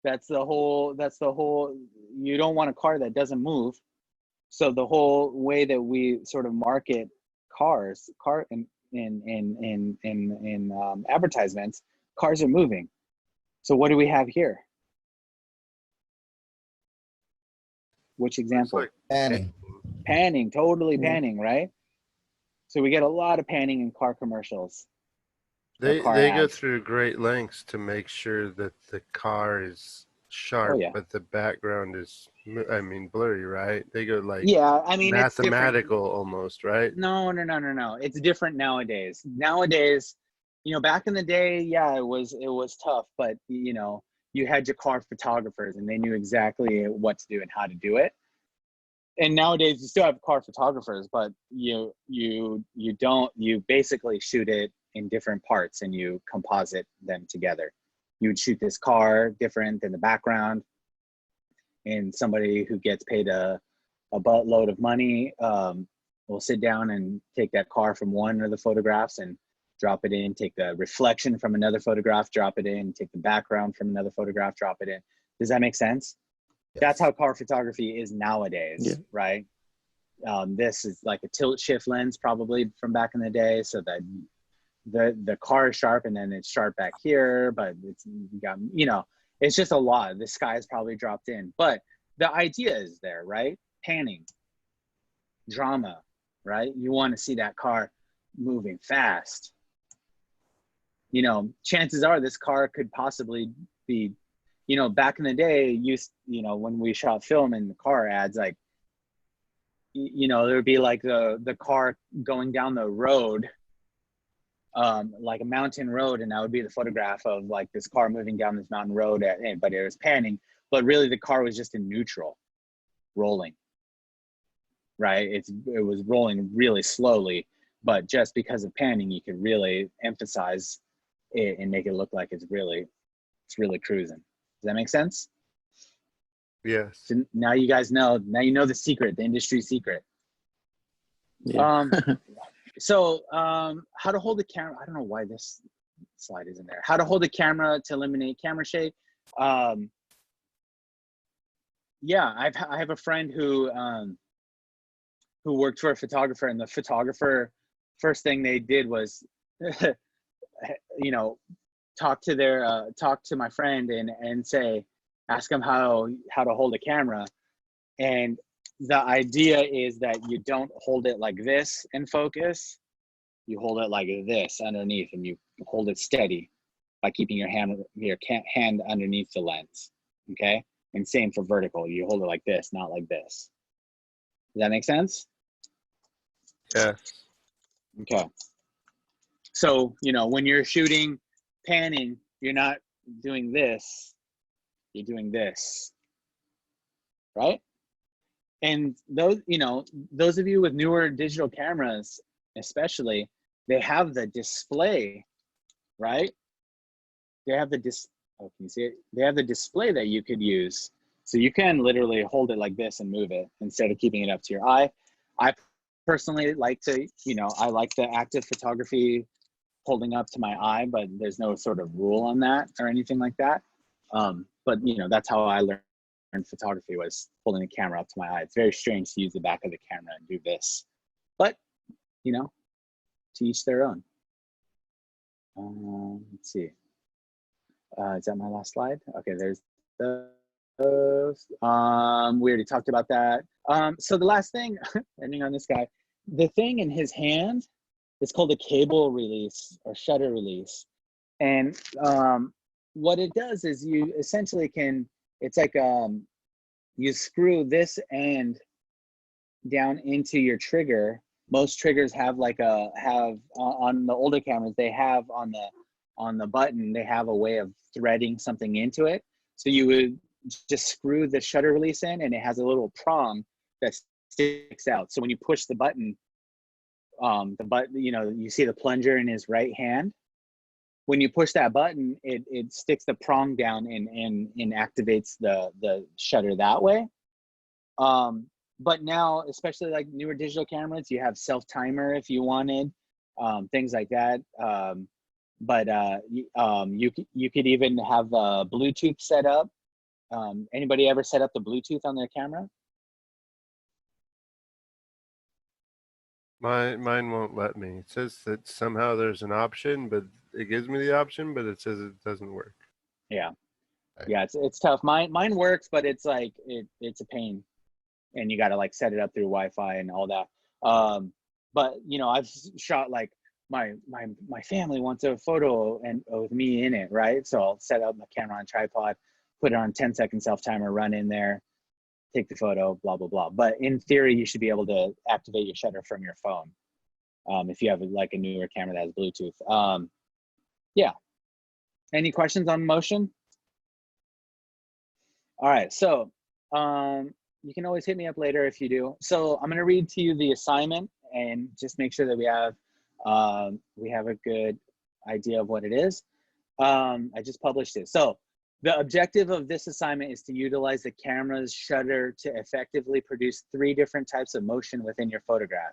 That's the whole, you don't want a car that doesn't move. So the whole way that we sort of market car in advertisements, cars are moving. So what do we have here? Which Looks example? like Panning. Panning, totally Yeah. panning, right? So we get a lot of panning in car commercials. they car go ads. through great lengths to make sure that the car is sharp, yeah. but the background is, I mean, blurry, right? They go like Yeah, I mean, it's different. mathematical almost, right? No. It's different nowadays. Nowadays, you know, back in the day, yeah, it was tough, but you know, you had your car photographers and they knew exactly what to do and how to do it. And nowadays you still have car photographers, but you basically shoot it in different parts and you composite them together. You would shoot this car different than the background, and somebody who gets paid a buttload of money will sit down and take that car from one of the photographs and drop it in, take the reflection from another photograph, drop it in, take the background from another photograph, drop it in. Does that make sense? Yes. That's how car photography is nowadays, Yeah. right? This is like a tilt shift lens probably from back in the day, so that the car is sharp and then it's sharp back here, but it's got, you know, it's just a lot. The sky is probably dropped in, but the idea is there, right? Panning, drama, right? You want to see that car moving fast. You know, chances are this car could possibly be, you know, back in the day, you know, when we shot film in the car ads, like, you know, there would be like the car going down the road, like a mountain road, and that would be the photograph of like this car moving down this mountain road, but it was panning, but really the car was just in neutral, rolling, right? It was rolling really slowly, but just because of panning, you could really emphasize it and make it look like it's really cruising. Does that make sense? Yes. So now you guys know, now you know the secret, the industry secret. Yeah. So how to hold a camera. I don't know why this slide isn't there. How to hold a camera to eliminate camera shake. Yeah, I have a friend who worked for a photographer, and the photographer, first thing they did was, you know, talk to my friend and say, ask him how to hold a camera. And the idea is that you don't hold it like this in focus. You hold it like this underneath, and you hold it steady by keeping your hand underneath the lens. Okay. And same for vertical. You hold it like this, not like this. Does that make sense? Yes. Okay. So, you know, when you're shooting panning, you're not doing this, you're doing this, right? And those, you know, those of you with newer digital cameras, especially, they have the display, right? They have the oh, can you see it? They have the display that you could use. So you can literally hold it like this and move it instead of keeping it up to your eye. I personally like to, you know, I like the active photography holding up to my eye, but there's no sort of rule on that or anything like that. But you know, that's how I learned photography, was holding the camera up to my eye. It's very strange to use the back of the camera and do this, but you know, to each their own. Let's see. Is that my last slide? Okay, there's those. We already talked about that. So the last thing, ending on this guy, the thing in his hand is called a cable release or shutter release. And what it does is you essentially can, it's like you screw this end down into your trigger. Most triggers have like on the older cameras, they have on the button, they have a way of threading something into it. So you would just screw the shutter release in, and it has a little prong that sticks out. So when you push the button, you know, you see the plunger in his right hand. When you push that button, it sticks the prong down and activates the shutter that way. But now, especially like newer digital cameras, you have self-timer if you wanted, things like that. You could even have Bluetooth set up. Anybody ever set up the Bluetooth on their camera? Mine won't let me. It says that somehow there's an option, but it gives me the option, but it says it doesn't work. Yeah, yeah, it's tough. Mine works, but it's like it's a pain, and you got to like set it up through Wi-Fi and all that. But you know, I've shot like my family wants a photo and with me in it, right? So I'll set up my camera on tripod, put it on 10-second self-timer, run in there, take the photo, blah, blah, blah. But in theory, you should be able to activate your shutter from your phone if you have like a newer camera that has Bluetooth. Yeah. Any questions on motion? All right. So you can always hit me up later if you do. So I'm going to read to you the assignment and just make sure that we have a good idea of what it is. I just published it. So the objective of this assignment is to utilize the camera's shutter to effectively produce 3 different types of motion within your photograph.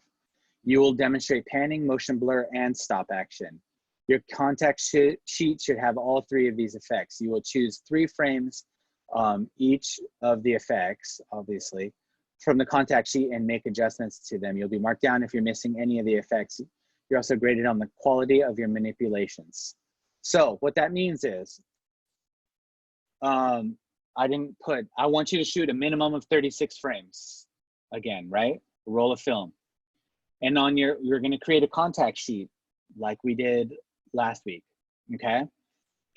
You will demonstrate panning, motion blur, and stop action. Your contact sheet should have all 3 of these effects. You will choose 3 frames, each of the effects, obviously, from the contact sheet and make adjustments to them. You'll be marked down if you're missing any of the effects. You're also graded on the quality of your manipulations. So what that means is, I want you to shoot a minimum of 36 frames again, right? A roll of film. And on you're going to create a contact sheet like we did last week, okay?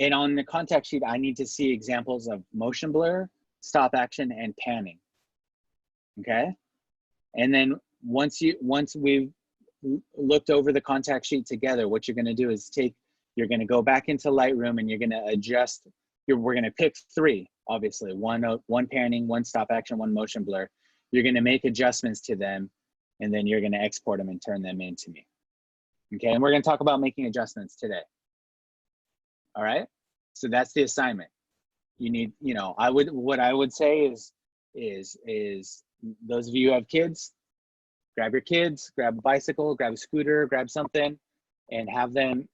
And on the contact sheet, I need to see examples of motion blur, stop action, and panning. Okay. And then once we've looked over the contact sheet together, what you're going to do is you're going to go back into Lightroom and you're going to adjust. We're going to pick 3, obviously, one panning, one stop action, one motion blur. You're going to make adjustments to them, and then you're going to export them and turn them into me. Okay. And we're going to talk about making adjustments today. All right. So that's the assignment. You need, what I would say is those of you who have kids, grab your kids, grab a bicycle, grab a scooter, grab something, and have them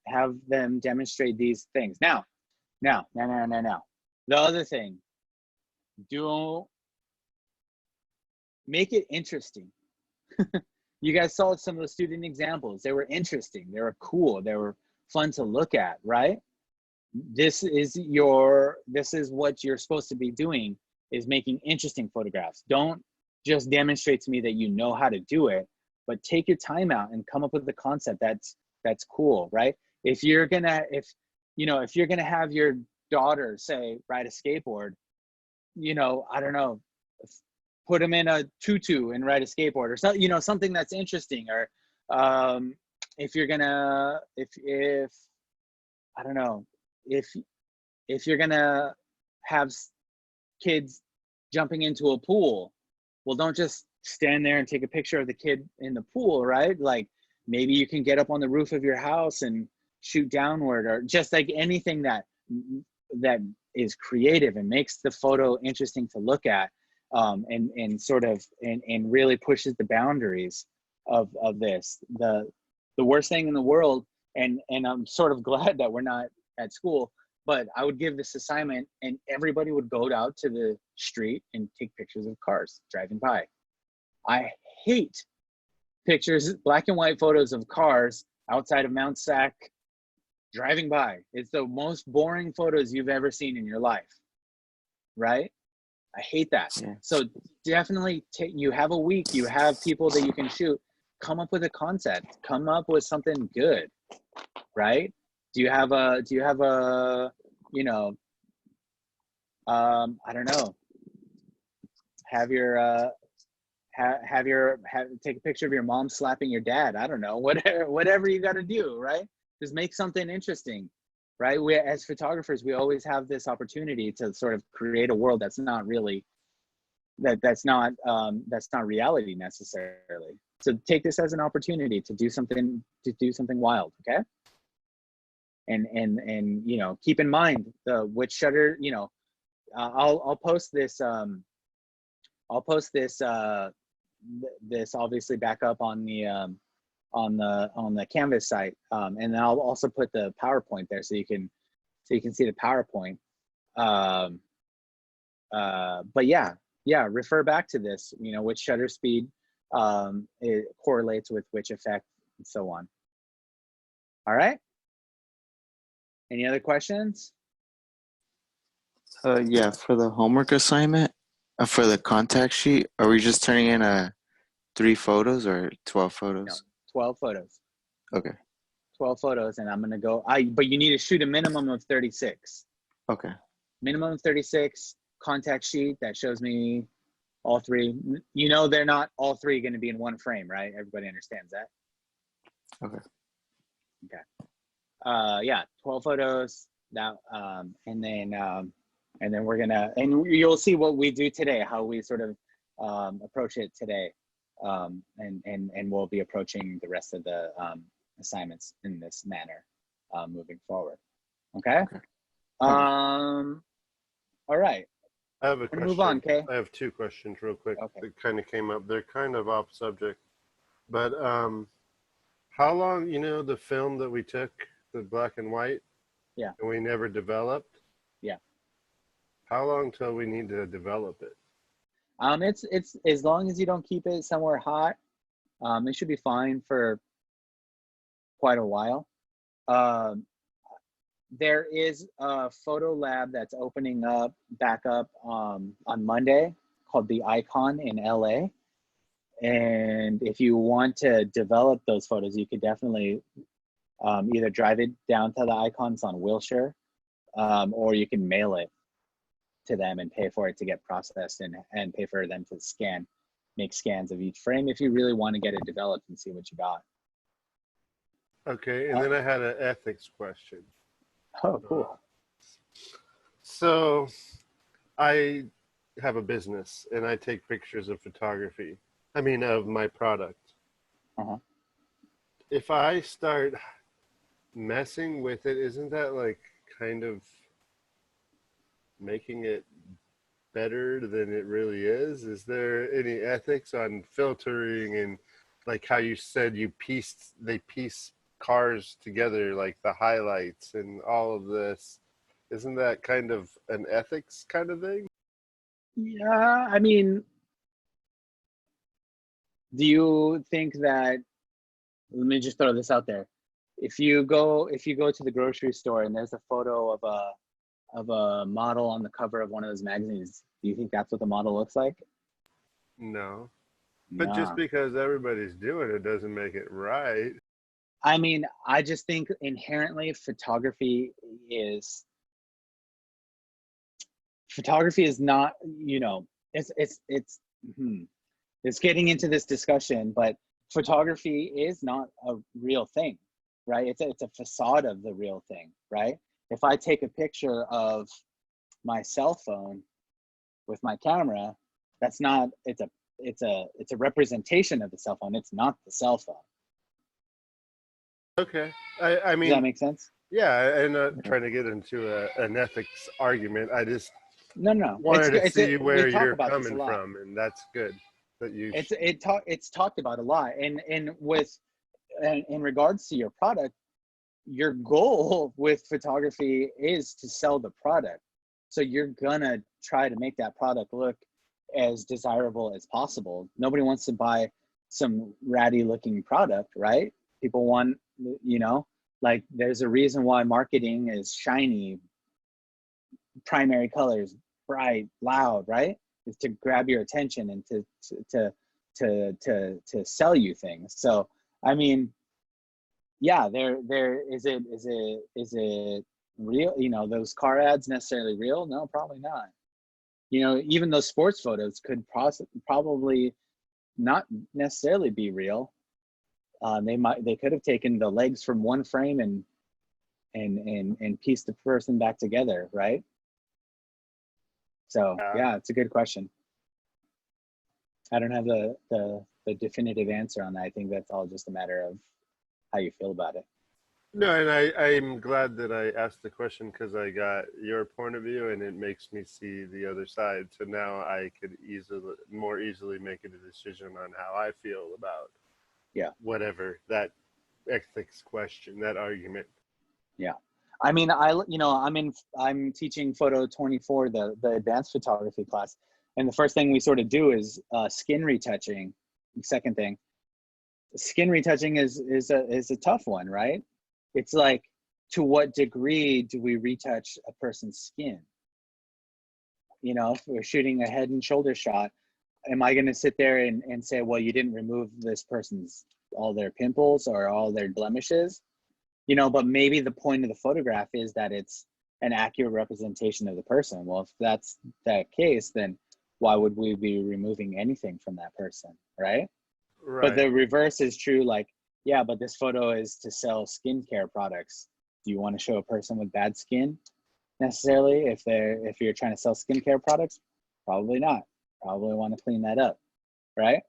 demonstrate these things. Now. The other thing, make it interesting. You guys saw some of the student examples. They were interesting. They were cool. They were fun to look at, right? This is what you're supposed to be doing, is making interesting photographs. Don't just demonstrate to me that you know how to do it, but take your time out and come up with the concept that's cool, right? If you're gonna have your daughter, say, ride a skateboard, I don't know, put them in a tutu and ride a skateboard, or something, something that's interesting. Or if you're gonna, if I don't know, if you're gonna have kids jumping into a pool, well, don't just stand there and take a picture of the kid in the pool, right? Like, maybe you can get up on the roof of your house and shoot downward, or just like anything that is creative and makes the photo interesting to look at, and sort of and really pushes the boundaries of this. The worst thing in the world, and I'm sort of glad that we're not at school, but I would give this assignment and everybody would go out to the street and take pictures of cars driving by. I hate pictures, black and white photos of cars outside of Mount Sac driving by. It's the most boring photos you've ever seen in your life, right? I hate that. Yeah. So definitely you have a week, you have people that you can shoot, come up with a concept, come up with something good, right? Do you have a, I don't know, take a picture of your mom slapping your dad. I don't know, whatever you got to do, right? Just make something interesting, right? We, as photographers, we always have this opportunity to sort of create a world that's not really, that's not reality necessarily. So take this as an opportunity to do something wild, okay? And keep in mind which shutter, I'll post this this obviously back up on the Canvas site, and then I'll also put the PowerPoint there so you can see the PowerPoint. But yeah, refer back to this, which shutter speed it correlates with which effect, and so on. All right. Any other questions? Yeah, for the homework assignment, for the contact sheet, are we just turning in 3 photos or 12 photos? No, 12 photos. Okay. 12 photos, and I'm gonna go. But you need to shoot a minimum of 36. Okay. Minimum of 36. Contact sheet that shows me all 3. They're not all 3 going to be in one frame, right? Everybody understands that. Okay. Okay. Yeah, 12 photos. That and then we're gonna, and you'll see what we do today, how we sort of approach it today, and we'll be approaching the rest of the assignments in this manner moving forward. Okay. All right. I have a question. Move on, Kay. I have 2 questions real quick. Okay. That kind of came up. They're kind of off subject, but how long, the film that we took, the black and white, yeah, and we never developed? Yeah. How long till we need to develop it? It's as long as you don't keep it somewhere hot, it should be fine for quite a while. There is a photo lab that's opening back up on Monday called the Icon in LA. And if you want to develop those photos, you could definitely either drive it down to the Icons on Wilshire, or you can mail it to them and pay for it to get processed and pay for them to make scans of each frame if you really want to get it developed and see what you got. Okay, and then I had an ethics question. Oh, cool. So I have a business and I take pictures of photography. I mean, of my product. Uh-huh. If I start messing with it, isn't that like kind of making it better than it really is? Is there any ethics on filtering and like how you said they piece cars together, like the highlights and all of this? Isn't that kind of an ethics kind of thing? Yeah, I mean, do you think that, let me just throw this out there. If you go to the grocery store and there's a photo of a model on the cover of one of those magazines, do you think that's what the model looks like? No. But Nah. just because everybody's doing it doesn't make it right. I mean, I just think inherently photography is not, you know, it's getting into this discussion, but photography is not a real thing, right? It's a facade of the real thing, right? If I take a picture of my cell phone with my camera, that's not, it's a representation of the cell phone. It's not the cell phone. Okay. I mean, Does that make sense? yeah, I'm not trying to get into an ethics argument. I just No. wanted to see where we talk you're about this a coming lot. from, and that's good that you. It's talked about a lot, and in regards to your product, your goal with photography is to sell the product, so you're gonna try to make that product look as desirable as possible. Nobody wants to buy some ratty looking product, right? People want, you know, like there's a reason why marketing is shiny, primary colors, bright, loud, right? Is to grab your attention and to sell you things. So I mean, yeah, is it real? You know, those car ads necessarily real? No, probably not. You know, even those sports photos could probably not necessarily be real. They could have taken the legs from one frame and pieced the person back together, right? So yeah, it's a good question. I don't have the definitive answer on that. I think that's all just a matter of how you feel about it. No, and I'm glad that I asked the question because I got your point of view and it makes me see the other side. So now I could more easily make a decision on how I feel about whatever that ethics question, that argument. Yeah. I mean, I'm teaching Photo 24, the advanced photography class. And the first thing we sort of do is skin retouching. The second thing, skin retouching is a tough one, right? It's like, to what degree do we retouch a person's skin? You know, if we're shooting a head and shoulder shot, am I going to sit there and say, well, you didn't remove this person's, all their pimples or all their blemishes? You know, but maybe the point of the photograph is that it's an accurate representation of the person. Well, if that's that case, then why would we be removing anything from that person, right? Right. But the reverse is true. Like, yeah, but this photo is to sell skincare products. Do you want to show a person with bad skin necessarily? If you're trying to sell skincare products, probably not. Probably want to clean that up, right?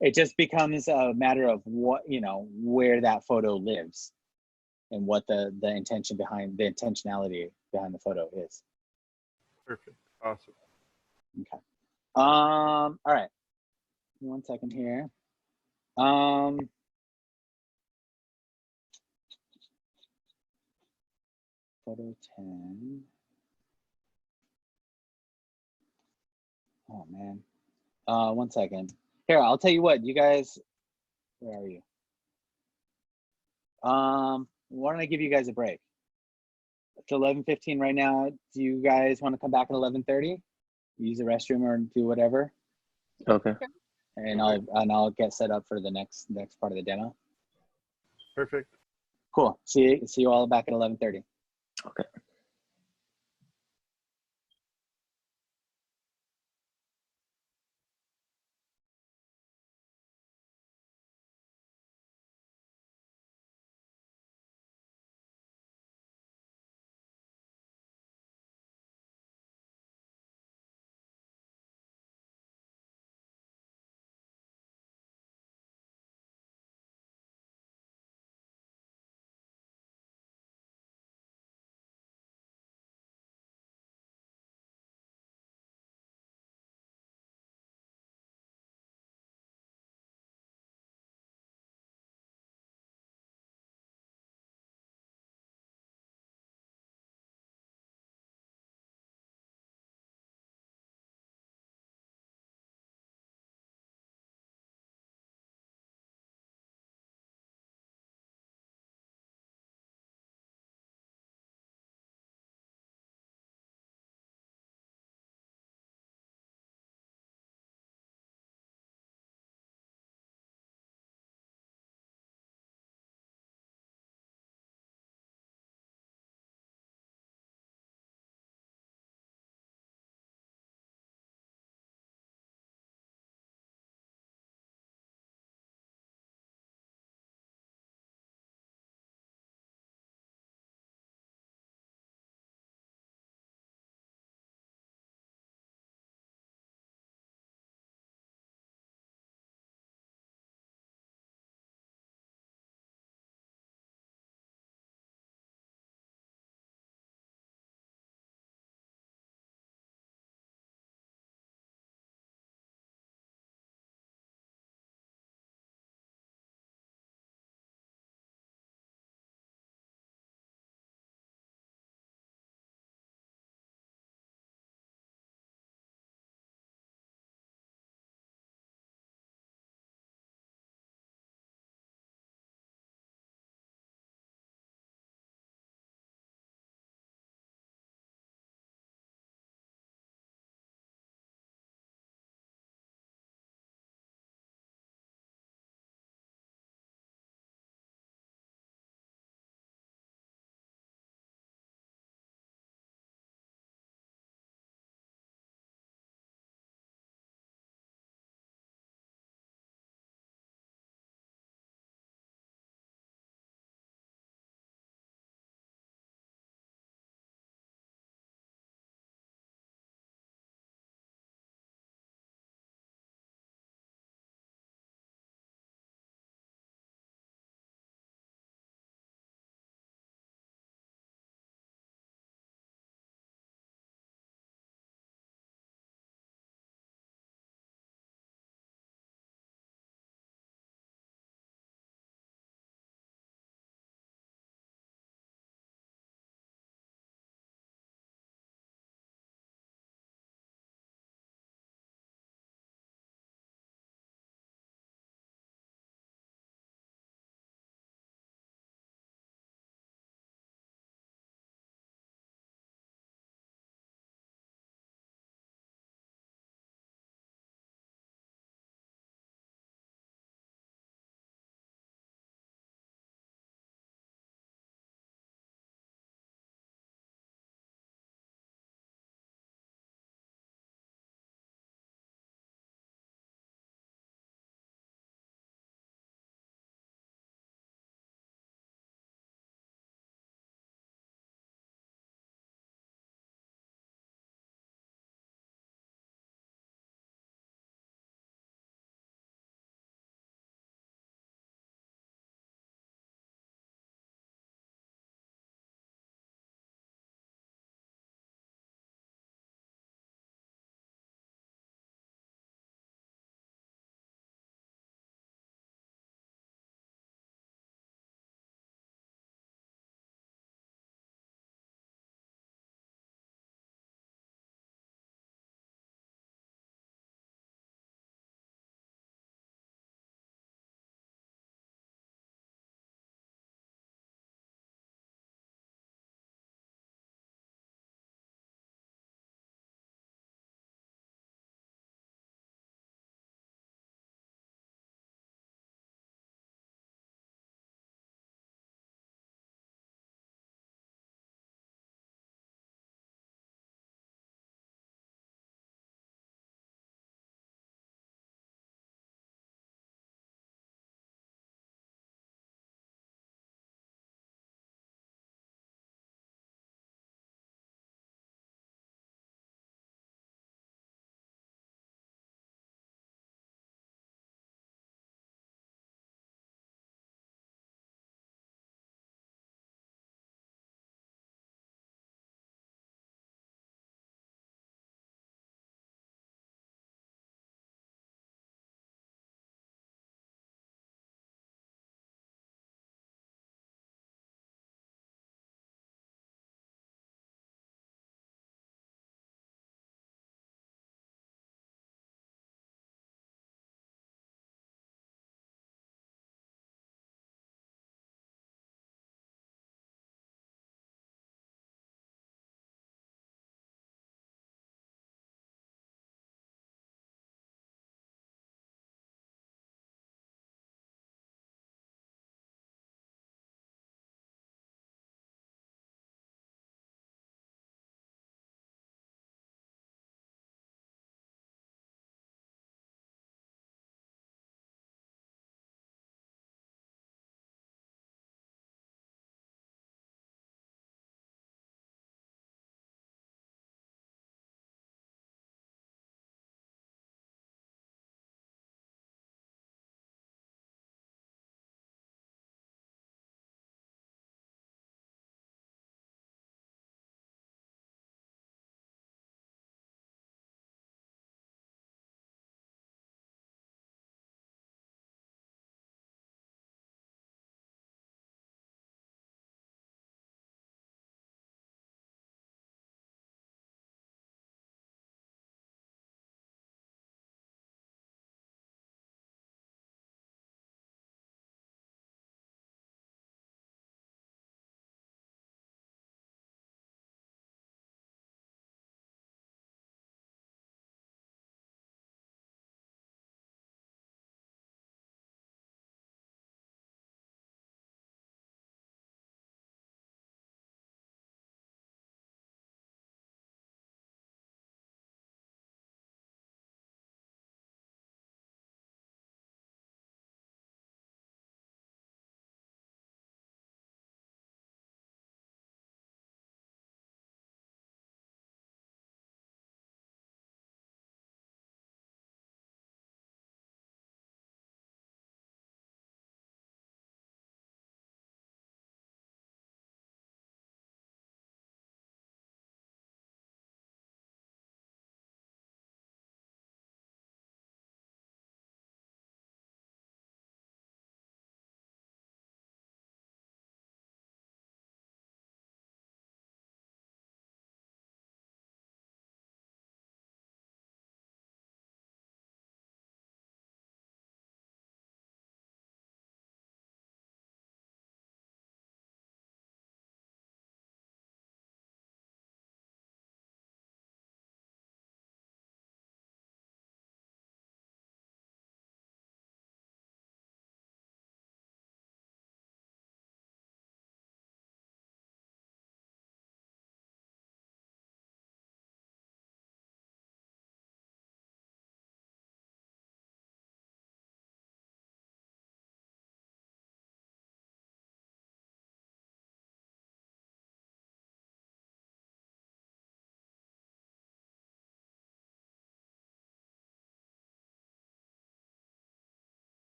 It just becomes a matter of what, you know, where that photo lives and what the intentionality behind the photo is. Perfect. Awesome. Okay. All right. 1 second here. Photo 10. Oh man. 1 second. Here, I'll tell you what, you guys, where are you? Why don't I give you guys a break? It's 11:15 right now. Do you guys want to come back at 11:30? Use the restroom or do whatever? Okay. And I'll get set up for the next part of the demo. Perfect. Cool. See you all back at 11:30. Okay.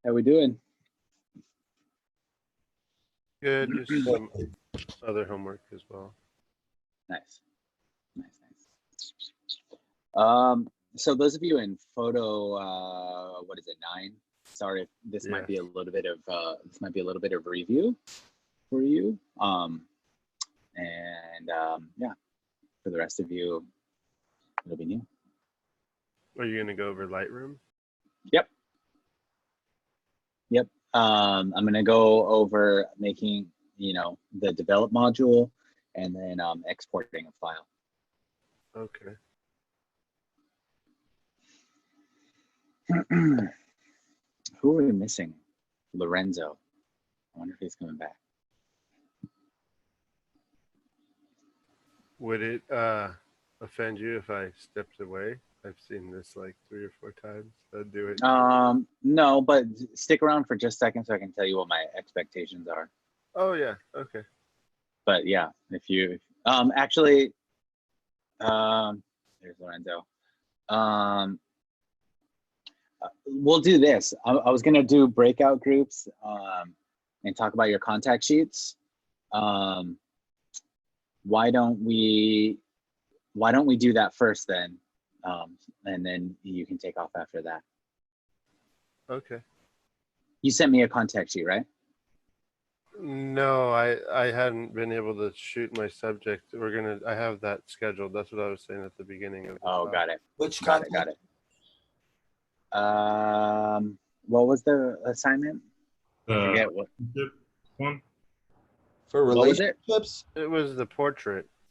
How we doing? Good. Just some other homework as well. Nice. Nice, nice. So those of you in photo, what is it, 9? Sorry, if this might be a little bit of review for you. Yeah, for the rest of you, it'll be new. Are you gonna go over Lightroom? Yep. Yep. I'm gonna go over making, the develop module, and then exporting a file. Okay. Who are we missing? Lorenzo. I wonder if he's coming back. Would it offend you if I stepped away? I've seen this like 3 or 4 times. I'd do it. No, but stick around for just a second so I can tell you what my expectations are. Oh yeah. Okay. But yeah, if you actually, there's Lorenzo. We'll do this. I was gonna do breakout groups and talk about your contact sheets. Why don't we do that first then, and then you can take off after that. Okay. You sent me a contact sheet, right? No, I hadn't been able to shoot my subject. I have that scheduled. That's what I was saying at the beginning of the Oh, talk. got it. Which Got contact? it. What was the assignment? I forget what. One. For What was it? relationships? It was the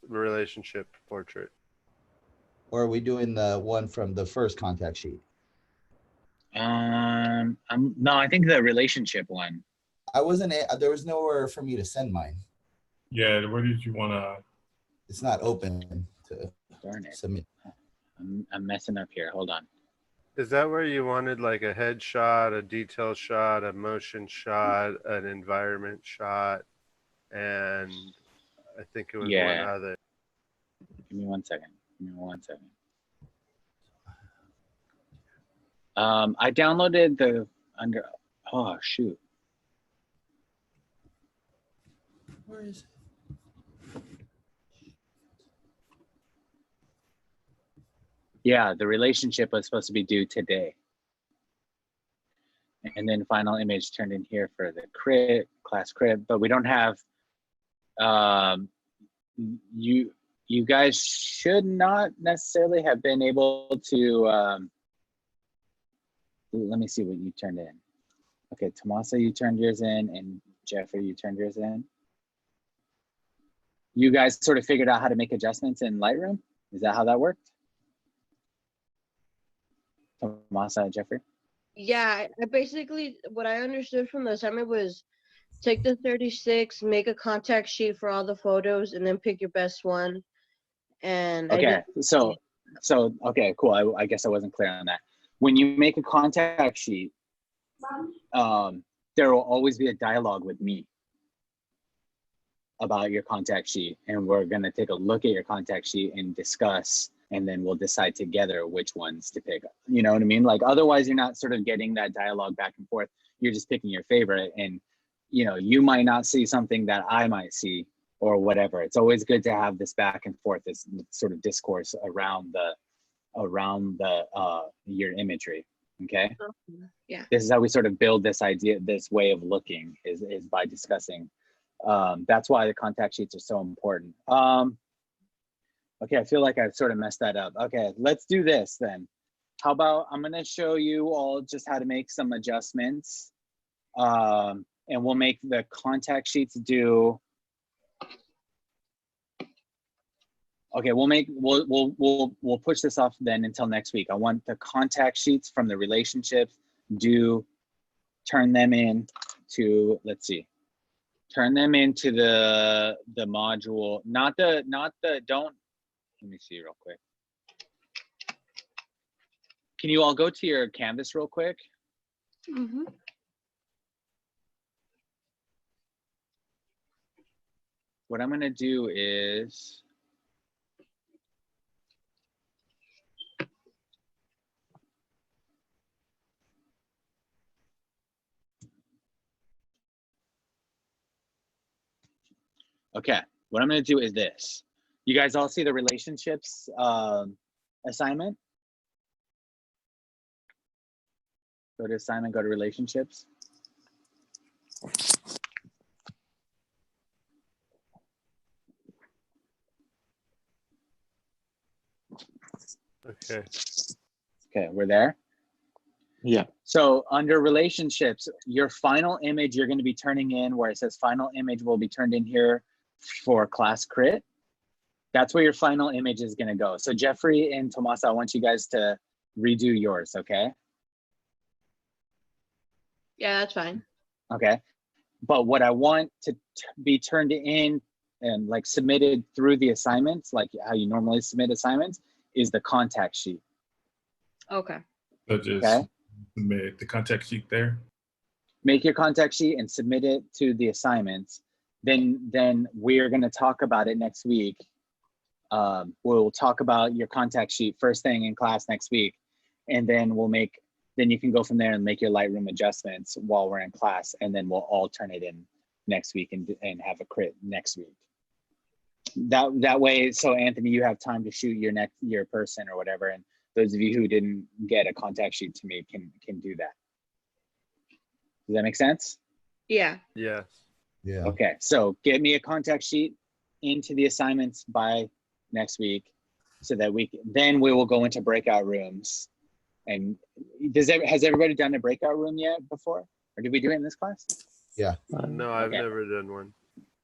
relationship portrait. Or are we doing the one from the first contact sheet? No, I think the relationship one. There was nowhere for me to send mine. Yeah, where did you want to? It's not open to Darn it. submit. I'm messing up here. Hold on. Is that where you wanted like a headshot, a detail shot, a motion shot, an environment shot, and I think it was one other. Give me 1 second. I downloaded the oh shoot. Where is it? Yeah, the relationship was supposed to be due today. And then final image turned in here for the class crib, but we don't have, you guys should not necessarily have been able to, let me see what you turned in. Okay, Tomasa, you turned yours in, and Jeffrey, you turned yours in. You guys sort of figured out how to make adjustments in Lightroom? Is that how that worked? Tomasa and Jeffrey? Yeah, I basically, what I understood from the assignment was take the 36, make a contact sheet for all the photos, and then pick your best one. And okay, so okay, cool. I guess I wasn't clear on that. When you make a contact sheet, there will always be a dialogue with me about your contact sheet, and we're gonna take a look at your contact sheet and discuss, and then we'll decide together which ones to pick up. You know what I mean? Like otherwise you're not sort of getting that dialogue back and forth. You're just picking your favorite, and you might not see something that I might see or whatever. It's always good to have this back and forth, this sort of discourse around your imagery. Okay. Yeah. This is how we sort of build this idea, this way of looking is by discussing. That's why the contact sheets are so important. Okay, I feel like I've sort of messed that up. Okay, let's do this then. How about I'm gonna show you all just how to make some adjustments, and we'll make the contact sheets do. Okay, we'll push this off then until next week. I want the contact sheets from the relationships turn them in to, let's see. Turn them into the module, don't, let me see real quick. Can you all go to your canvas real quick? Mm-hmm. What I'm gonna do is, Okay, what I'm gonna do is this. You guys all see the relationships assignment? Go to assignment, go to relationships. Okay. Okay, we're there. Yeah. So under relationships, your final image you're going to be turning in where it says final image will be turned in here for class crit. That's where your final image is going to go. So Jeffrey and Tomasa, I want you guys to redo yours, okay? Yeah, that's fine. Okay. But what I want to be turned in and like submitted through the assignments, like how you normally submit assignments, is the contact sheet. Okay. So just Okay. submit the contact sheet there. Make your contact sheet and submit it to the assignments. Then we're going to talk about it next week. We'll talk about your contact sheet first thing in class next week, and then then you can go from there and make your Lightroom adjustments while we're in class, and then we'll all turn it in next week and have a crit next week. That way, so Anthony, you have time to shoot your person or whatever, and those of you who didn't get a contact sheet to me can do that. Does that make sense? Yeah. Yes. Yeah. Okay, so get me a contact sheet into the assignments by next week, so that then we will go into breakout rooms. And has everybody done a breakout room yet before, or did we do it in this class? Yeah. No, I've Okay. never done one.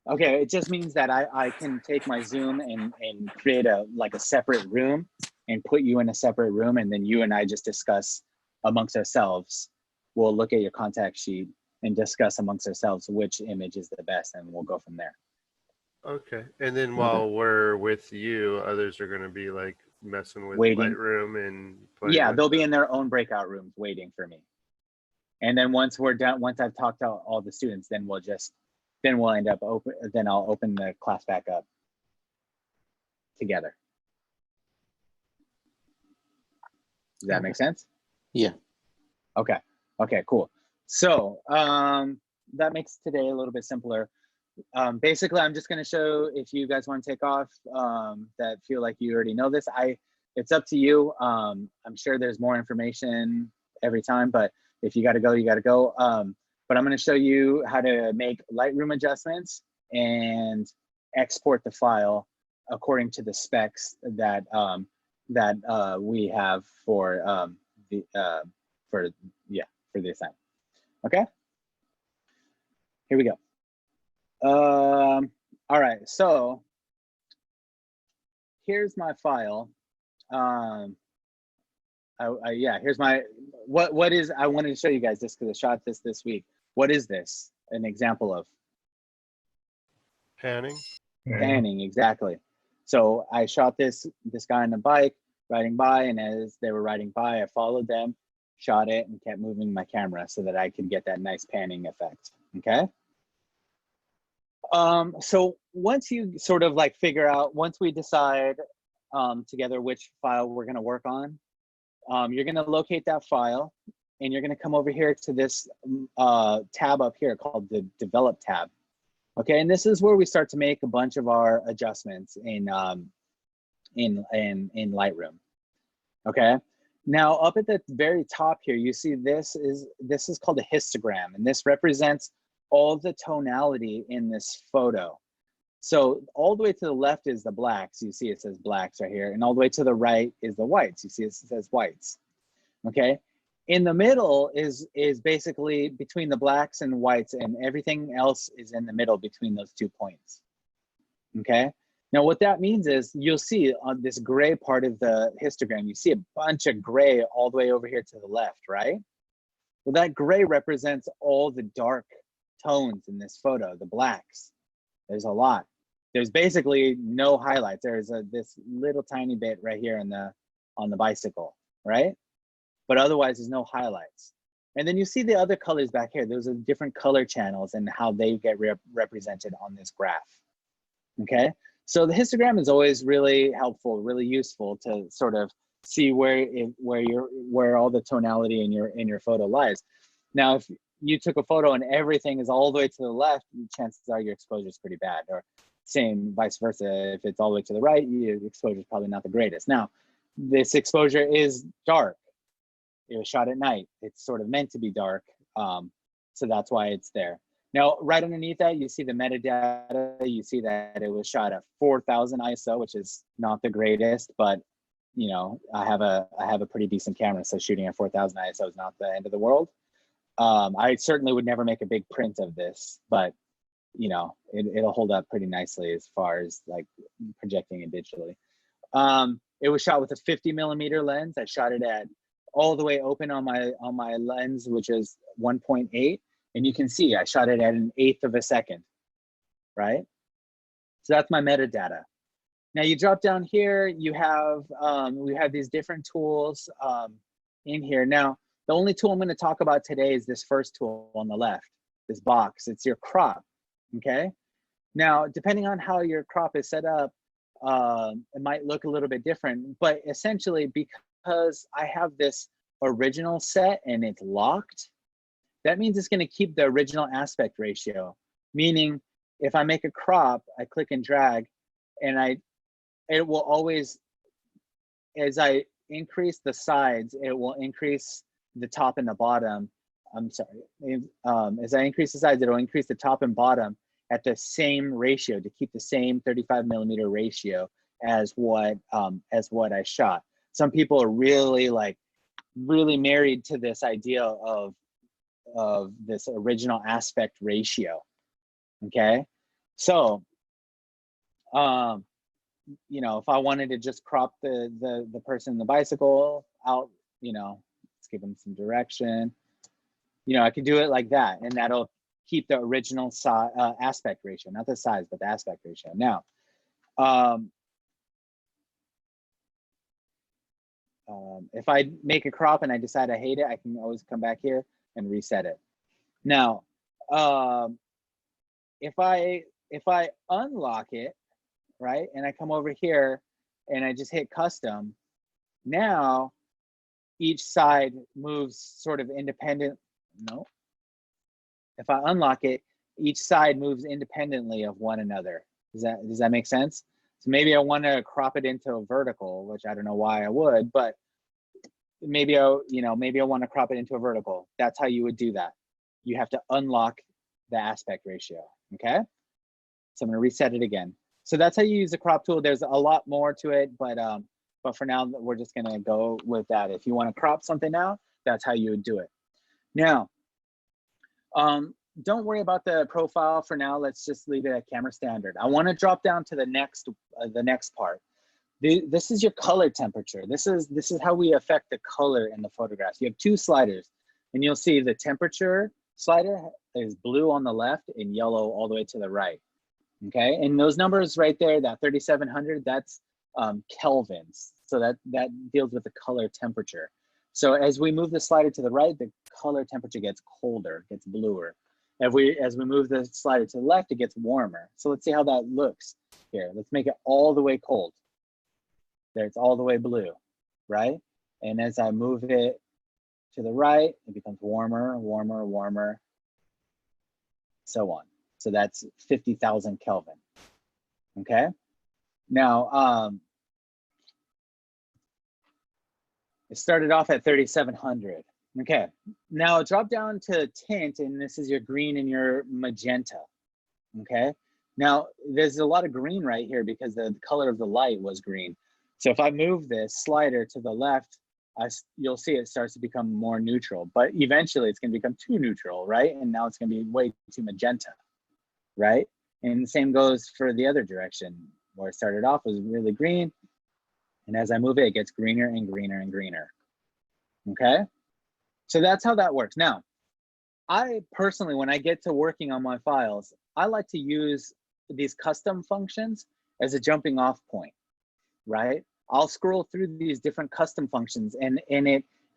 Okay, it just means that I can take my Zoom and create a separate room and put you in a separate room, and then you and I just discuss amongst ourselves. We'll look at your contact sheet and discuss amongst ourselves which image is the best, and we'll go from there. Okay. And then while we're with you, others are going to be like messing with Waiting. Lightroom and playing Yeah, with they'll be the- in their own breakout rooms waiting for me. And then once we're done, once I've talked to all the students, then we'll end up then I'll open the class back up together. Does that make sense? Yeah. Okay. Okay, cool. So that makes today a little bit simpler. Basically, I'm just going to show, if you guys want to take off, that feel like you already know this. It's up to you. I'm sure there's more information every time, but if you got to go, you got to go. But I'm going to show you how to make Lightroom adjustments and export the file according to the specs that we have for the assignment. Okay. Here we go. All right, so here's my file. Here's my, what is, I wanted to show you guys this because I shot this week. What is this an example of? panning. Panning, exactly. So I shot this guy on a bike riding by, and as they were riding by, I followed them, shot it, and kept moving my camera so that I could get that nice panning effect, okay? So once you sort of like figure out, once we decide together which file we're gonna work on, you're gonna locate that file, and you're gonna come over here to this tab up here called the Develop tab. Okay, and this is where we start to make a bunch of our adjustments in Lightroom. Okay, now up at the very top here, you see this is called a histogram, and this represents all the tonality in this photo. So all the way to the left is the blacks. You see it says blacks right here, and all the way to the right is the whites. You see it says whites. Okay. In the middle is basically between the blacks and whites, and everything else is in the middle between those 2 points. Okay. Now what that means is you'll see on this gray part of the histogram, you see a bunch of gray all the way over here to the left, right? Well, that gray represents all the dark tones in this photo, the blacks. There's a lot. There's basically no highlights. There's this little tiny bit right here on the bicycle, right? But otherwise there's no highlights. And then you see the other colors back here. Those are different color channels and how they get represented on this graph. Okay, so the histogram is always really helpful, really useful to sort of see where all the tonality in your photo lies. Now, if you took a photo and everything is all the way to the left, chances are your exposure is pretty bad, or Same vice versa. If it's all the way to the right, your exposure is probably not the greatest. Now, this exposure is dark. It was shot at night. It's sort of meant to be dark. So that's why it's there. Now, right underneath that, you see the metadata. You see that it was shot at 4,000 ISO, which is not the greatest, but you know, I have a pretty decent camera, so shooting at 4,000 ISO is not the end of the world. I certainly would never make a big print of this, but you know, it'll hold up pretty nicely as far as like projecting it digitally. It was shot with a 50 millimeter lens. I shot it at all the way open on my lens, which is 1.8, and you can see I shot it at 1/8 of a second, right? So that's my metadata. Now you drop down here, you have we have these different tools in here. Now the only tool I'm going to talk about today is this first tool on the left, this box. It's your crop. Okay. Now depending on how your crop is set up, it might look a little bit different, but essentially because I have this original set and it's locked, that means it's going to keep the original aspect ratio. Meaning if I make a crop, I click and drag, and it will always, as I increase the sides, it will increase the top and the bottom. I'm sorry. As I increase the sides, it'll increase the top and bottom at the same ratio to keep the same 35 millimeter ratio as what I shot. Some people are really married to this idea of this original aspect ratio. Okay, so you know, if I wanted to just crop the person in the bicycle out, you know, let's give them some direction. You know, I could do it like that, and that'll keep the original aspect ratio, not the size, but the aspect ratio. Now, if I make a crop and I decide I hate it, I can always come back here and reset it. Now, if I unlock it, right, and I come over here and I just hit custom, now each side moves sort of independent. No. If I unlock it, each side moves independently of one another. Does that make sense? So maybe I want to crop it into a vertical, which I don't know why I would, but maybe I want to crop it into a vertical. That's how you would do that. You have to unlock the aspect ratio. Okay. So I'm going to reset it again. So that's how you use the crop tool. There's a lot more to it, but for now we're just going to go with that. If you want to crop something out, that's how you would do it. Now, don't worry about the profile for now. Let's just leave it at camera standard. I want to drop down to the next part. This is your color temperature. This is how we affect the color in the photographs. You have two sliders, and you'll see the temperature slider is blue on the left and yellow all the way to the right. Okay, and those numbers right there, that 3700, that's kelvins. So that deals with the color temperature. So as we move the slider to the right, the color temperature gets colder, gets bluer. As we move the slider to the left, it gets warmer. So let's see how that looks here. Let's make it all the way cold. There, it's all the way blue, right? And as I move it to the right, it becomes warmer, warmer, warmer, so on. So that's 50,000 Kelvin. Okay. Now, it started off at 3,700. Okay. Now drop down to tint, and this is your green and your magenta. Okay. Now there's a lot of green right here because the color of the light was green. So if I move this slider to the left, you'll see it starts to become more neutral, but eventually it's going to become too neutral, right? And now it's going to be way too magenta, right? And the same goes for the other direction, where it started off was really green, and as I move it, it gets greener and greener and greener. Okay, so that's how that works. Now, I personally, when I get to working on my files, I like to use these custom functions as a jumping off point, right? I'll scroll through these different custom functions, and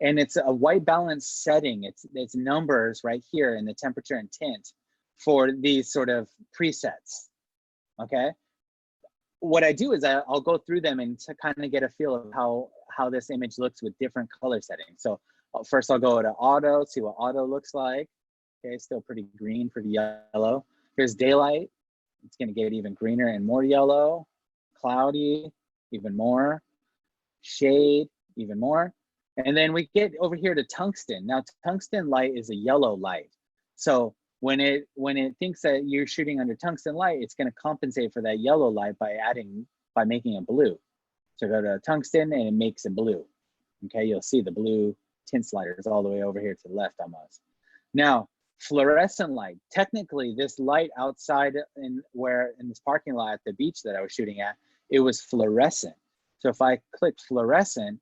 it's a white balance setting. It's numbers right here in the temperature and tint for these sort of presets. Okay, what I do is I'll go through them and to kind of get a feel of how this image looks with different color settings. So first I'll go to auto, see what auto looks like. Okay, still pretty green, pretty yellow. Here's daylight. It's going to get even greener and more yellow, cloudy, even more, shade, even more. And then we get over here to tungsten. Now, tungsten light is a yellow light. So when it thinks that you're shooting under tungsten light, it's going to compensate for that yellow light by making it blue. So go to tungsten and it makes it blue. Okay, you'll see the blue tint sliders all the way over here to the left almost. Now, fluorescent light, technically this light outside in this parking lot at the beach that I was shooting at, it was fluorescent. So if I click fluorescent,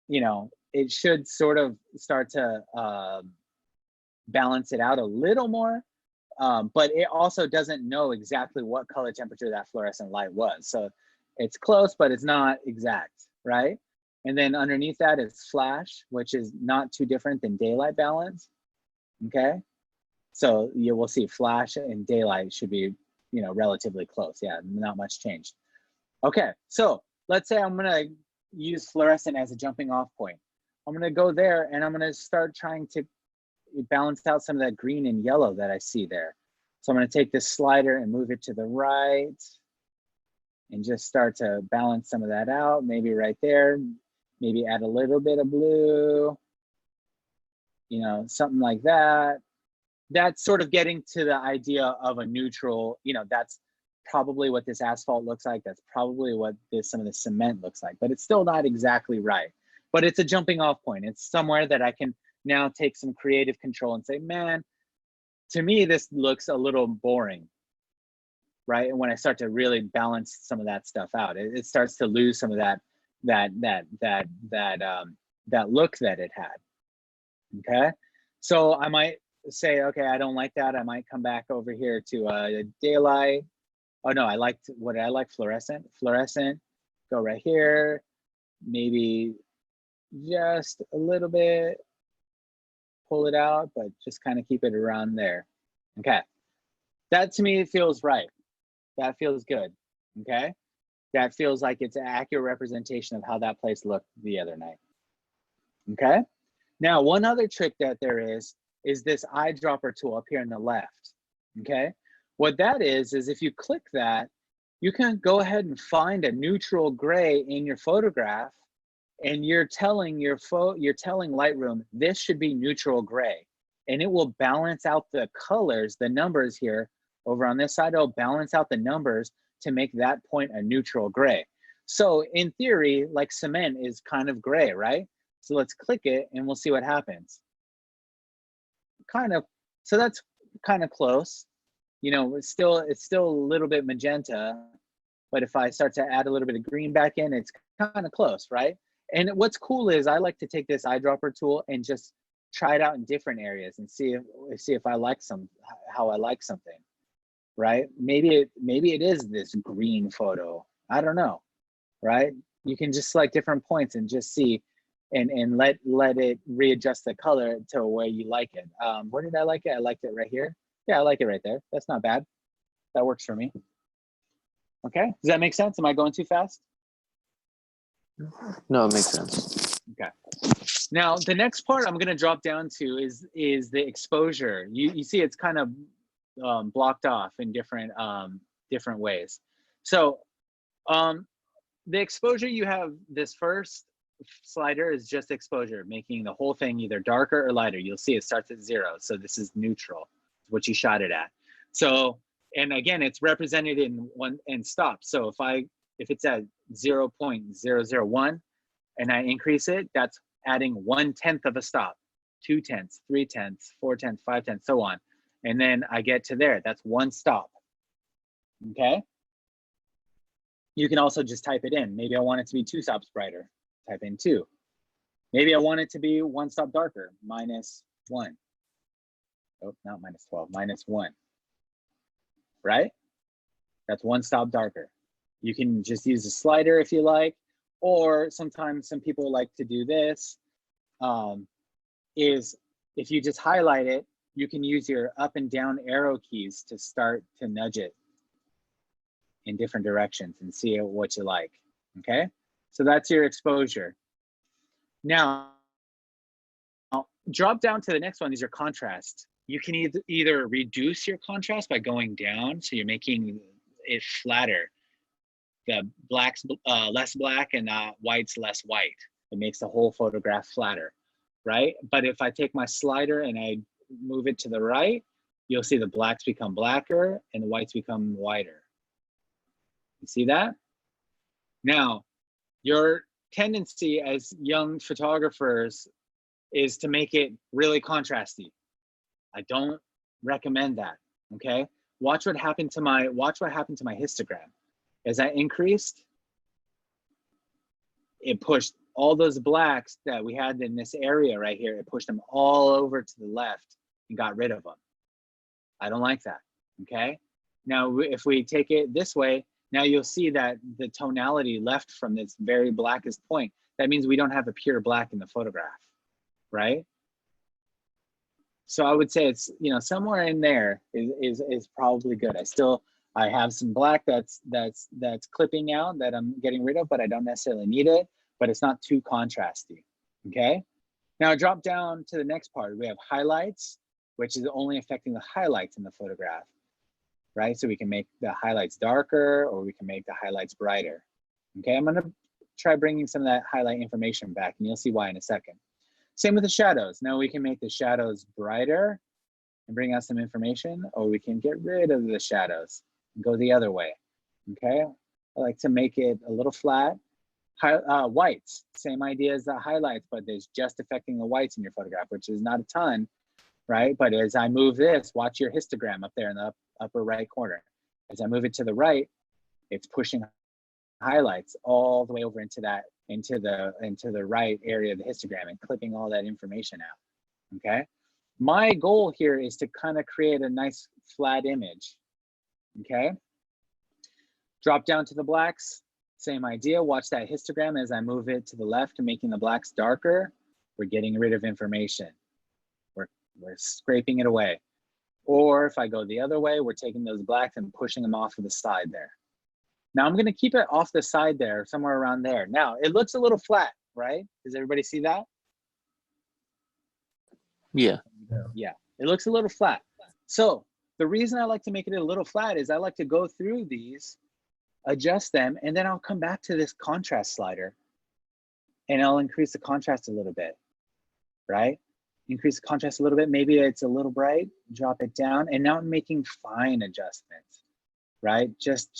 you know, it should sort of start to balance it out a little more, but it also doesn't know exactly what color temperature that fluorescent light was. So it's close, but it's not exact, right? And then underneath that is flash, which is not too different than daylight balance, okay? So you will see flash and daylight should be, you know, relatively close. Yeah, not much changed. Okay, so let's say I'm gonna use fluorescent as a jumping off point. I'm gonna go there and I'm gonna start trying to balance out some of that green and yellow that I see there. So I'm gonna take this slider and move it to the right and just start to balance some of that out, maybe right there, maybe add a little bit of blue, you know, something like that. That's sort of getting to the idea of a neutral, you know, that's probably what this asphalt looks like. That's probably what some of the cement looks like, but it's still not exactly right. But it's a jumping off point. It's somewhere that I can now take some creative control and say, man, to me, this looks a little boring, right? And when I start to really balance some of that stuff out, it starts to lose some of that look that it had, okay? So I might say, okay, I don't like that. I might come back over here to daylight. Oh no, what did I like? Fluorescent, go right here, maybe just a little bit, pull it out, but just kind of keep it around there. Okay, that to me feels right. That feels good, okay? That feels like it's an accurate representation of how that place looked the other night, okay? Now, one other trick that there is this eyedropper tool up here on the left, okay? What that is if you click that, you can go ahead and find a neutral gray in your photograph, and you're telling Lightroom, this should be neutral gray, and it will balance out the colors, the numbers here over on this side. It'll balance out the numbers to make that point a neutral gray. So in theory, like cement is kind of gray, right? So let's click it and we'll see what happens. So that's kind of close. You know, it's still a little bit magenta, but if I start to add a little bit of green back in, it's kind of close, right? And what's cool is I like to take this eyedropper tool and just try it out in different areas and see if I like how I like something, right? Maybe it is this green photo. I don't know, right? You can just select different points and just see and let it readjust the color to where you like it. Where did I like it? I liked it right here. Yeah, I like it right there. That's not bad. That works for me. Okay, does that make sense? Am I going too fast? No, it makes sense. Okay. Now the next part I'm going to drop down to is the exposure. You see it's kind of blocked off in different ways. So the exposure, you have this first slider is just exposure, making the whole thing either darker or lighter. You'll see it starts at 0. So this is neutral, what you shot it at. So, and again, it's represented in one and stop. So if it's at 0.001 and I increase it, that's adding 1/10 of a stop, 2/10, 3/10, 4/10, 5/10, so on. And then I get to there, that's one stop, okay? You can also just type it in. Maybe I want it to be 2 stops brighter, type in 2. Maybe I want it to be 1 stop darker, -1. Oh, not -12, -1, right? That's 1 stop darker. You can just use a slider if you like, or sometimes some people like to do this, is if you just highlight it, you can use your up and down arrow keys to start to nudge it in different directions and see what you like, okay? So that's your exposure. Now, drop down to the next one is your contrast. you can either reduce your contrast by going down, so you're making it flatter. The black's less black and white's less white. It makes the whole photograph flatter, right? But if I take my slider and I move it to the right, you'll see the blacks become blacker and the whites become whiter. You see that? Now, your tendency as young photographers is to make it really contrasty. I don't recommend that, okay? Watch what happened to my histogram. As I increased, it pushed all those blacks that we had in this area right here, it pushed them all over to the left and got rid of them. I don't like that, okay? Now, if we take it this way, now you'll see that the tonality left from this very blackest point, that means we don't have a pure black in the photograph, right? So I would say it's, you know, somewhere in there is probably good. I have some black that's clipping out that I'm getting rid of, but I don't necessarily need it, but it's not too contrasty, okay? Now drop down to the next part. We have highlights, which is only affecting the highlights in the photograph, right? So we can make the highlights darker or we can make the highlights brighter, okay? I'm gonna try bringing some of that highlight information back and you'll see why in a second. Same with the shadows. Now we can make the shadows brighter and bring out some information, or we can get rid of the shadows and go the other way, okay? I like to make it a little flat. Whites, same idea as the highlights, but there's just affecting the whites in your photograph, which is not a ton, right? But as I move this, watch your histogram up there in the upper right corner. As I move it to the right, it's pushing highlights all the way over into the right area of the histogram and clipping all that information out, okay? My goal here is to kind of create a nice flat image, okay? Drop down to the blacks, same idea. Watch that histogram as I move it to the left and making the blacks darker. We're getting rid of information. We're scraping it away. Or if I go the other way, we're taking those blacks and pushing them off to the side there. Now I'm gonna keep it off the side there, somewhere around there. Now it looks a little flat, right? Does everybody see that? Yeah. Yeah, it looks a little flat. So the reason I like to make it a little flat is I like to go through these, adjust them, and then I'll come back to this contrast slider and I'll increase the contrast a little bit, right? Increase the contrast a little bit. Maybe it's a little bright, drop it down. And now I'm making fine adjustments, right? Just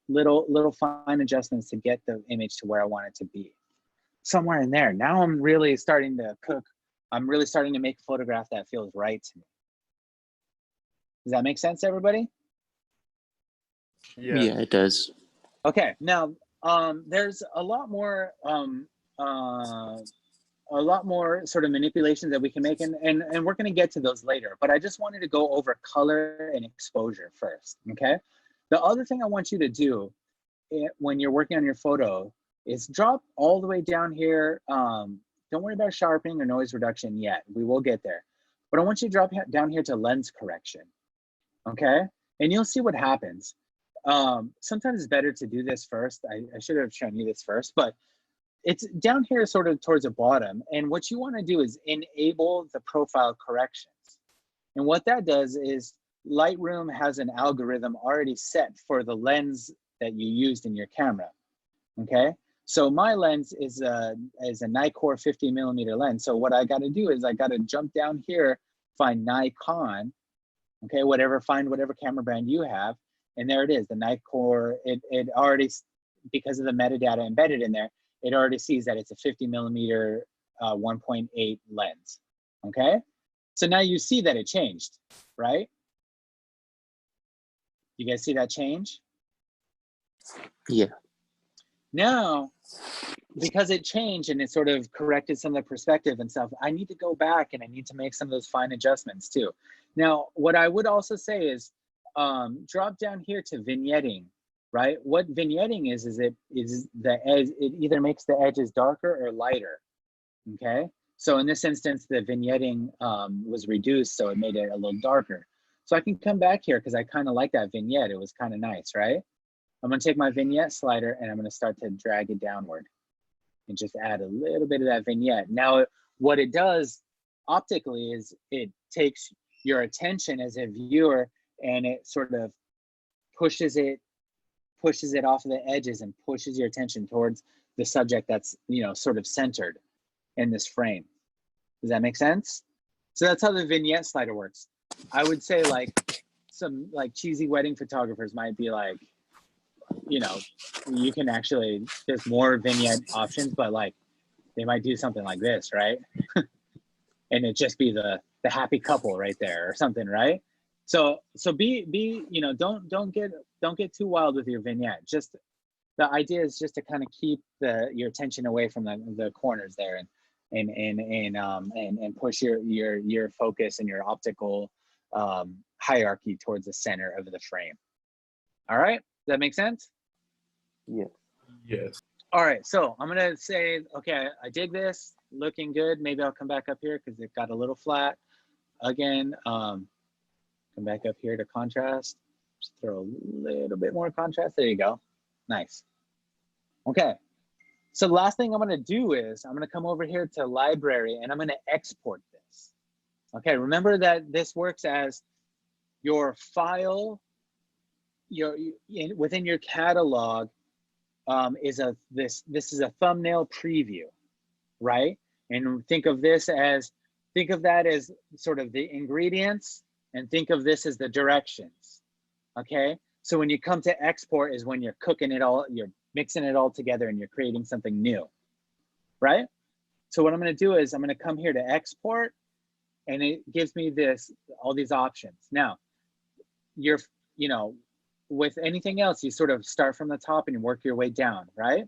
little fine adjustments to get the image to where I want it to be. Somewhere in there. Now I'm really starting to cook. I'm really starting to make a photograph that feels right to me. Does that make sense, everybody? Yeah, it does. Okay, now there's a lot more sort of manipulations that we can make, and we're going to get to those later. But I just wanted to go over color and exposure first. Okay, the other thing I want you to do when you're working on your photo is drop all the way down here. Don't worry about sharpening or noise reduction yet. We will get there. But I want you to drop down here to lens correction. Okay, and you'll see what happens. Sometimes it's better to do this first. I should have shown you this first, but it's down here sort of towards the bottom. And what you want to do is enable the profile corrections. And what that does is Lightroom has an algorithm already set for the lens that you used in your camera. Okay, so my lens is a Nikkor 50mm lens. So what I got to do is I got to jump down here, find Nikon. Okay, find whatever camera brand you have. And there it is, the Nikkor, it already, because of the metadata embedded in there, it already sees that it's a 50mm 1.8 lens, okay? So now you see that it changed, right? You guys see that change? Yeah. Now, because it changed and it sort of corrected some of the perspective and stuff, I need to go back and I need to make some of those fine adjustments too. Now, what I would also say is, drop down here to vignetting, right? What vignetting is it either makes the edges darker or lighter, okay? So in this instance, the vignetting was reduced, so it made it a little darker. So I can come back here because I kind of like that vignette. It was kind of nice, right? I'm gonna take my vignette slider and I'm gonna start to drag it downward and just add a little bit of that vignette. Now, what it does optically is it takes your attention as a viewer, and it sort of pushes it off of the edges and pushes your attention towards the subject that's, you know, sort of centered in this frame. Does that make sense? So that's how the vignette slider works. I would say like some like cheesy wedding photographers might be like, you know, you can actually, there's more vignette options, but like they might do something like this, right? And it just be the happy couple right there or something, right? So be you know, don't get too wild with your vignette. Just the idea is just to kind of keep your attention away from the corners there, and push your focus and your optical hierarchy towards the center of the frame. All right, does that make sense? Yeah. Yes. All right, so I'm gonna say, okay, I dig this, looking good. Maybe I'll come back up here because it got a little flat. Again, come back up here to contrast. Just throw a little bit more contrast. There you go. Nice. Okay, so the last thing I'm gonna do is I'm gonna come over here to library and I'm gonna export this. Okay, remember that this works as your file, within your catalog this is a thumbnail preview, right? And think of that as sort of the ingredients, and think of this as the directions. Okay, so when you come to export is when you're cooking it all, you're mixing it all together and you're creating something new, right? So what I'm going to do is I'm going to come here to export, and it gives me all these options. Now, you know, with anything else, you sort of start from the top and you work your way down, right?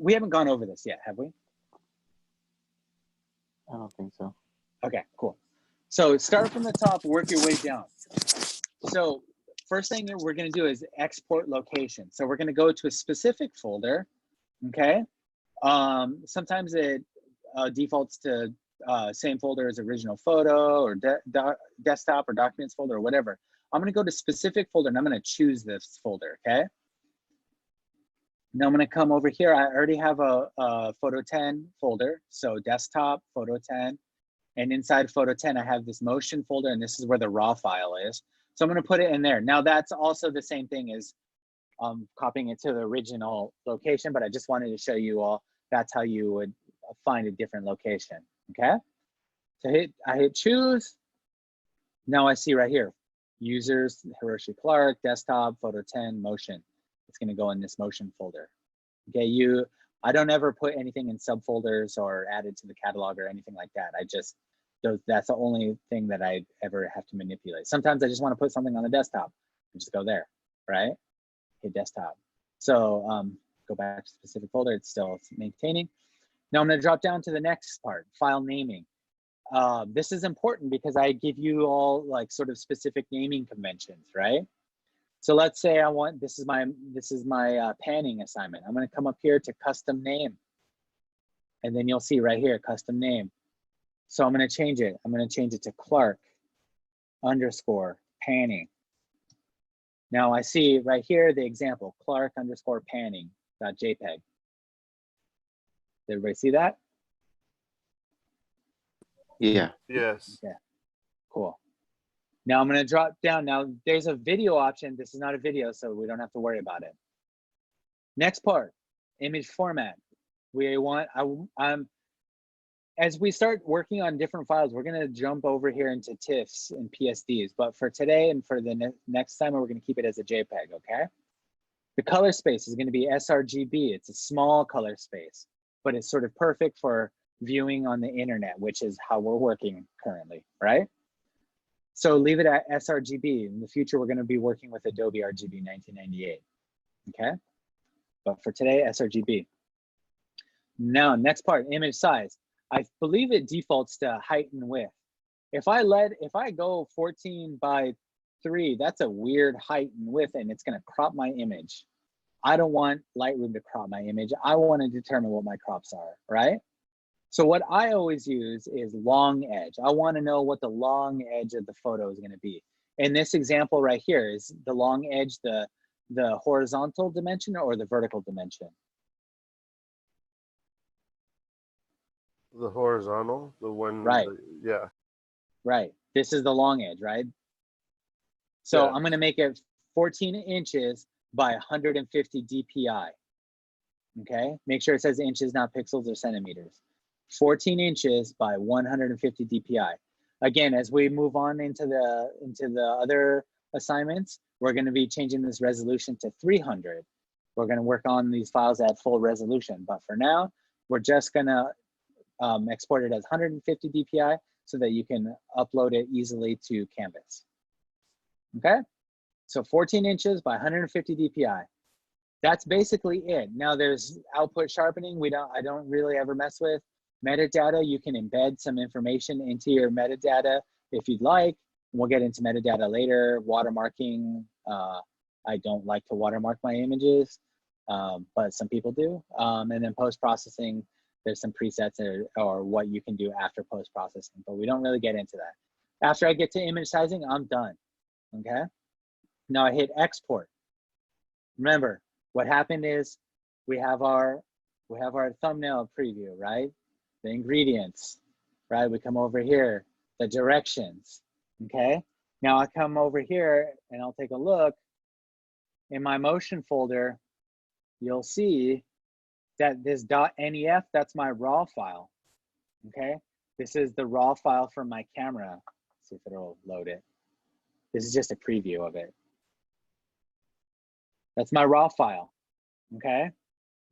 We haven't gone over this yet, have we? I don't think so. Okay, cool. So start from the top, work your way down. So first thing that we're going to do is export location. So we're going to go to a specific folder, okay? Sometimes it defaults to same folder as original photo or desktop or documents folder or whatever. I'm going to go to specific folder and I'm going to choose this folder, okay? Now I'm going to come over here. I already have a Photo 10 folder. So desktop, Photo 10. And inside Photo 10, I have this motion folder, and this is where the raw file is. So I'm going to put it in there. Now that's also the same thing as copying it to the original location, but I just wanted to show you all that's how you would find a different location, okay? So I hit choose. Now I see right here, users, Hiroshi Clark, desktop, Photo 10, motion. It's going to go in this motion folder. Okay, I don't ever put anything in subfolders or add it to the catalog or anything like that. That's the only thing that I ever have to manipulate. Sometimes I just want to put something on the desktop and just go there, right? Hit desktop. So go back to specific folder, it's maintaining. Now I'm going to drop down to the next part, file naming. This is important because I give you all like sort of specific naming conventions, right? So let's say this is my panning assignment. I'm going to come up here to custom name, and then you'll see right here custom name. So I'm going to change it. I'm going to change it to Clark _ panning. Now I see right here the example Clark _ panning.jpg. Did everybody see that? Yeah. Yes. Yeah. Cool. Now I'm going to drop down. Now there's a video option. This is not a video, so we don't have to worry about it. Next part, image format. As we start working on different files, we're going to jump over here into TIFFs and PSDs. But for today and for the next time, we're going to keep it as a JPEG, okay? The color space is going to be sRGB. It's a small color space, but it's sort of perfect for viewing on the internet, which is how we're working currently, right? So leave it at sRGB. In the future, we're going to be working with Adobe RGB 1998, okay? But for today, sRGB. Now, next part, image size. I believe it defaults to height and width. If I go 14:3, that's a weird height and width, and it's going to crop my image. I don't want Lightroom to crop my image. I want to determine what my crops are, right? So what I always use is long edge. I want to know what the long edge of the photo is going to be. In this example right here, is the long edge the horizontal dimension or the vertical dimension? The horizontal, the one, Right. yeah. Right. This is the long edge, right? So Yeah. I'm going to make it 14 inches by 150 DPI. Okay, make sure it says inches, not pixels or centimeters. 14 inches by 150 DPI. Again, as we move on into the other assignments, we're going to be changing this resolution to 300. We're going to work on these files at full resolution, but for now, we're just going to export it as 150 DPI so that you can upload it easily to Canvas. Okay, so 14 inches by 150 DPI. That's basically it. Now there's output sharpening. I don't really ever mess with. Metadata, you can embed some information into your metadata if you'd like. We'll get into metadata later. Watermarking, I don't like to watermark my images, but some people do. And then post-processing, there's some presets or what you can do after post-processing, but we don't really get into that. After I get to image sizing, I'm done, okay? Now I hit export. Remember, what happened is we have our thumbnail preview, right? The ingredients, right? We come over here, the directions, okay? Now I come over here and I'll take a look. In my motion folder, you'll see that this .nef, that's my raw file, okay? This is the raw file from my camera. Let's see if it'll load it. This is just a preview of it. That's my raw file, okay?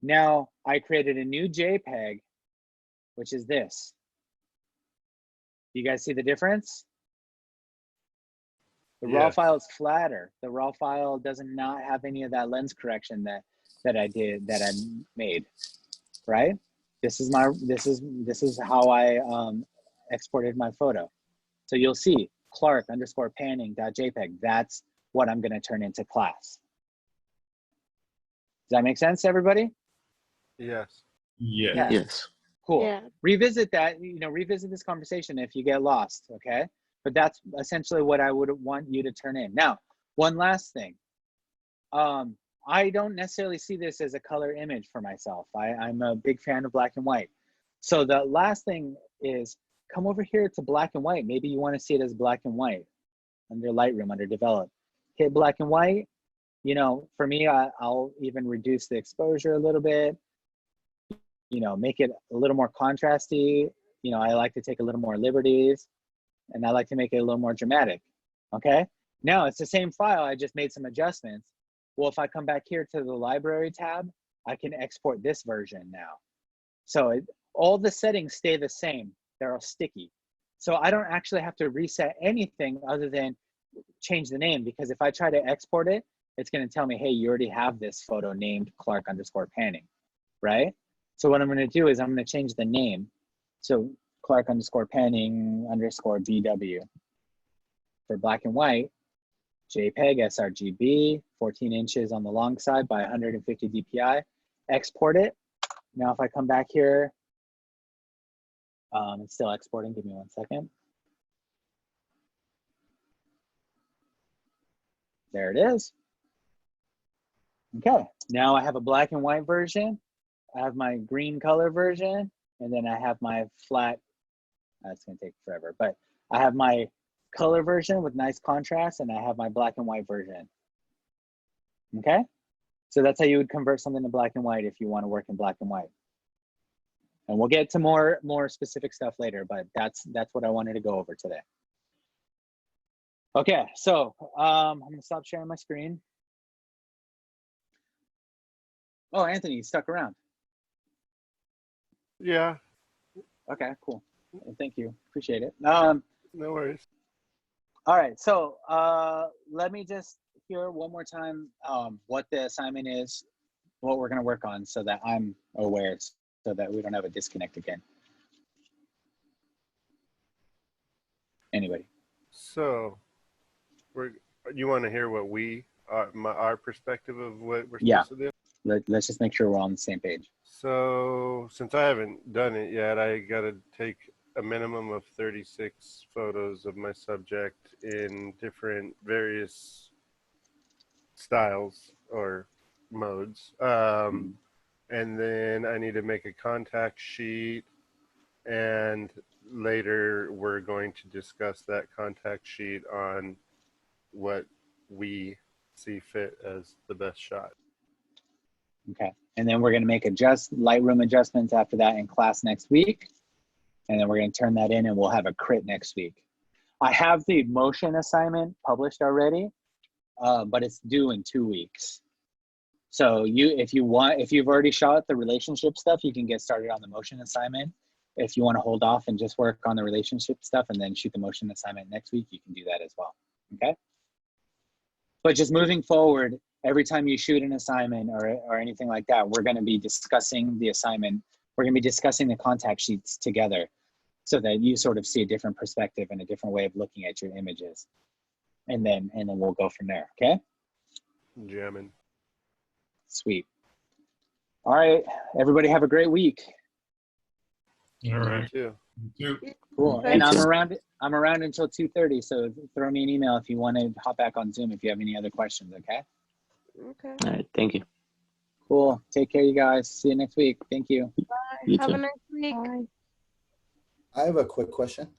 Now I created a new JPEG, which is this. You guys see the difference? The raw Yes. file is flatter. The raw file does not have any of that lens correction that I made, right? This is how I exported my photo. So you'll see Clark_panning.jpg. That's what I'm going to turn into class. Does that make sense, everybody? Yes. Yeah. Yes. Cool. Yeah. Revisit that, revisit this conversation if you get lost, okay? But that's essentially what I would want you to turn in. Now, one last thing. I don't necessarily see this as a color image for myself. I'm a big fan of black and white. So the last thing is come over here to black and white. Maybe you want to see it as black and white under Lightroom, under develop. Hit black and white. For me, I'll even reduce the exposure a little bit, make it a little more contrasty. I like to take a little more liberties, and I like to make it a little more dramatic, okay? Now it's the same file, I just made some adjustments. Well, if I come back here to the library tab, I can export this version now. So all the settings stay the same, they're all sticky. So I don't actually have to reset anything other than change the name, because if I try to export it, it's going to tell me, hey, you already have this photo named Clark_panning, right? So what I'm going to do is I'm going to change the name. So Clark_panning_BW. For black and white, JPEG sRGB, 14 inches on the long side by 150 DPI. Export it. Now if I come back here, it's still exporting. Give me 1 second. There it is. Okay, now I have a black and white version. I have my green color version, and then I have my flat, that's gonna take forever, but I have my color version with nice contrast, and I have my black and white version. Okay, so that's how you would convert something to black and white if you want to work in black and white. And we'll get to more specific stuff later, but that's what I wanted to go over today. Okay, so I'm gonna stop sharing my screen. Oh, Anthony, you stuck around. Yeah. Okay, cool. Well, thank you, appreciate it. No worries. All right, so let me just hear one more time what the assignment is, what we're gonna work on, so that I'm aware, so that we don't have a disconnect again. Anybody? So, you want to hear what our perspective of what we're Yeah. supposed to do? Let's just make sure we're on the same page. So, since I haven't done it yet, I got to take a minimum of 36 photos of my subject in different various styles or modes. And then I need to make a contact sheet And later, we're going to discuss that contact sheet on what we see fit as the best shot. Okay. And then we're going to make Lightroom adjustments after that in class next week. And then we're going to turn that in and we'll have a crit next week. I have the motion assignment published already, but it's due in 2 weeks. So if you've already shot the relationship stuff, you can get started on the motion assignment. If you want to hold off and just work on the relationship stuff and then shoot the motion assignment next week, you can do that as well. Okay. But just moving forward, every time you shoot an assignment or anything like that, we're going to be discussing the assignment. We're going to be discussing the contact sheets together so that you sort of see a different perspective and a different way of looking at your images. And then we'll go from there. Okay. Jamming. Sweet. All right. Everybody have a great week. All right. You too. You too. Cool. Thank And I'm you. around until 2:30. So throw me an email if you want to hop back on Zoom if you have any other questions. Okay. Okay. All right. Thank you. Cool. Take care, you guys. See you next week. Thank you. You Have too. a nice week. Bye. I have a quick question.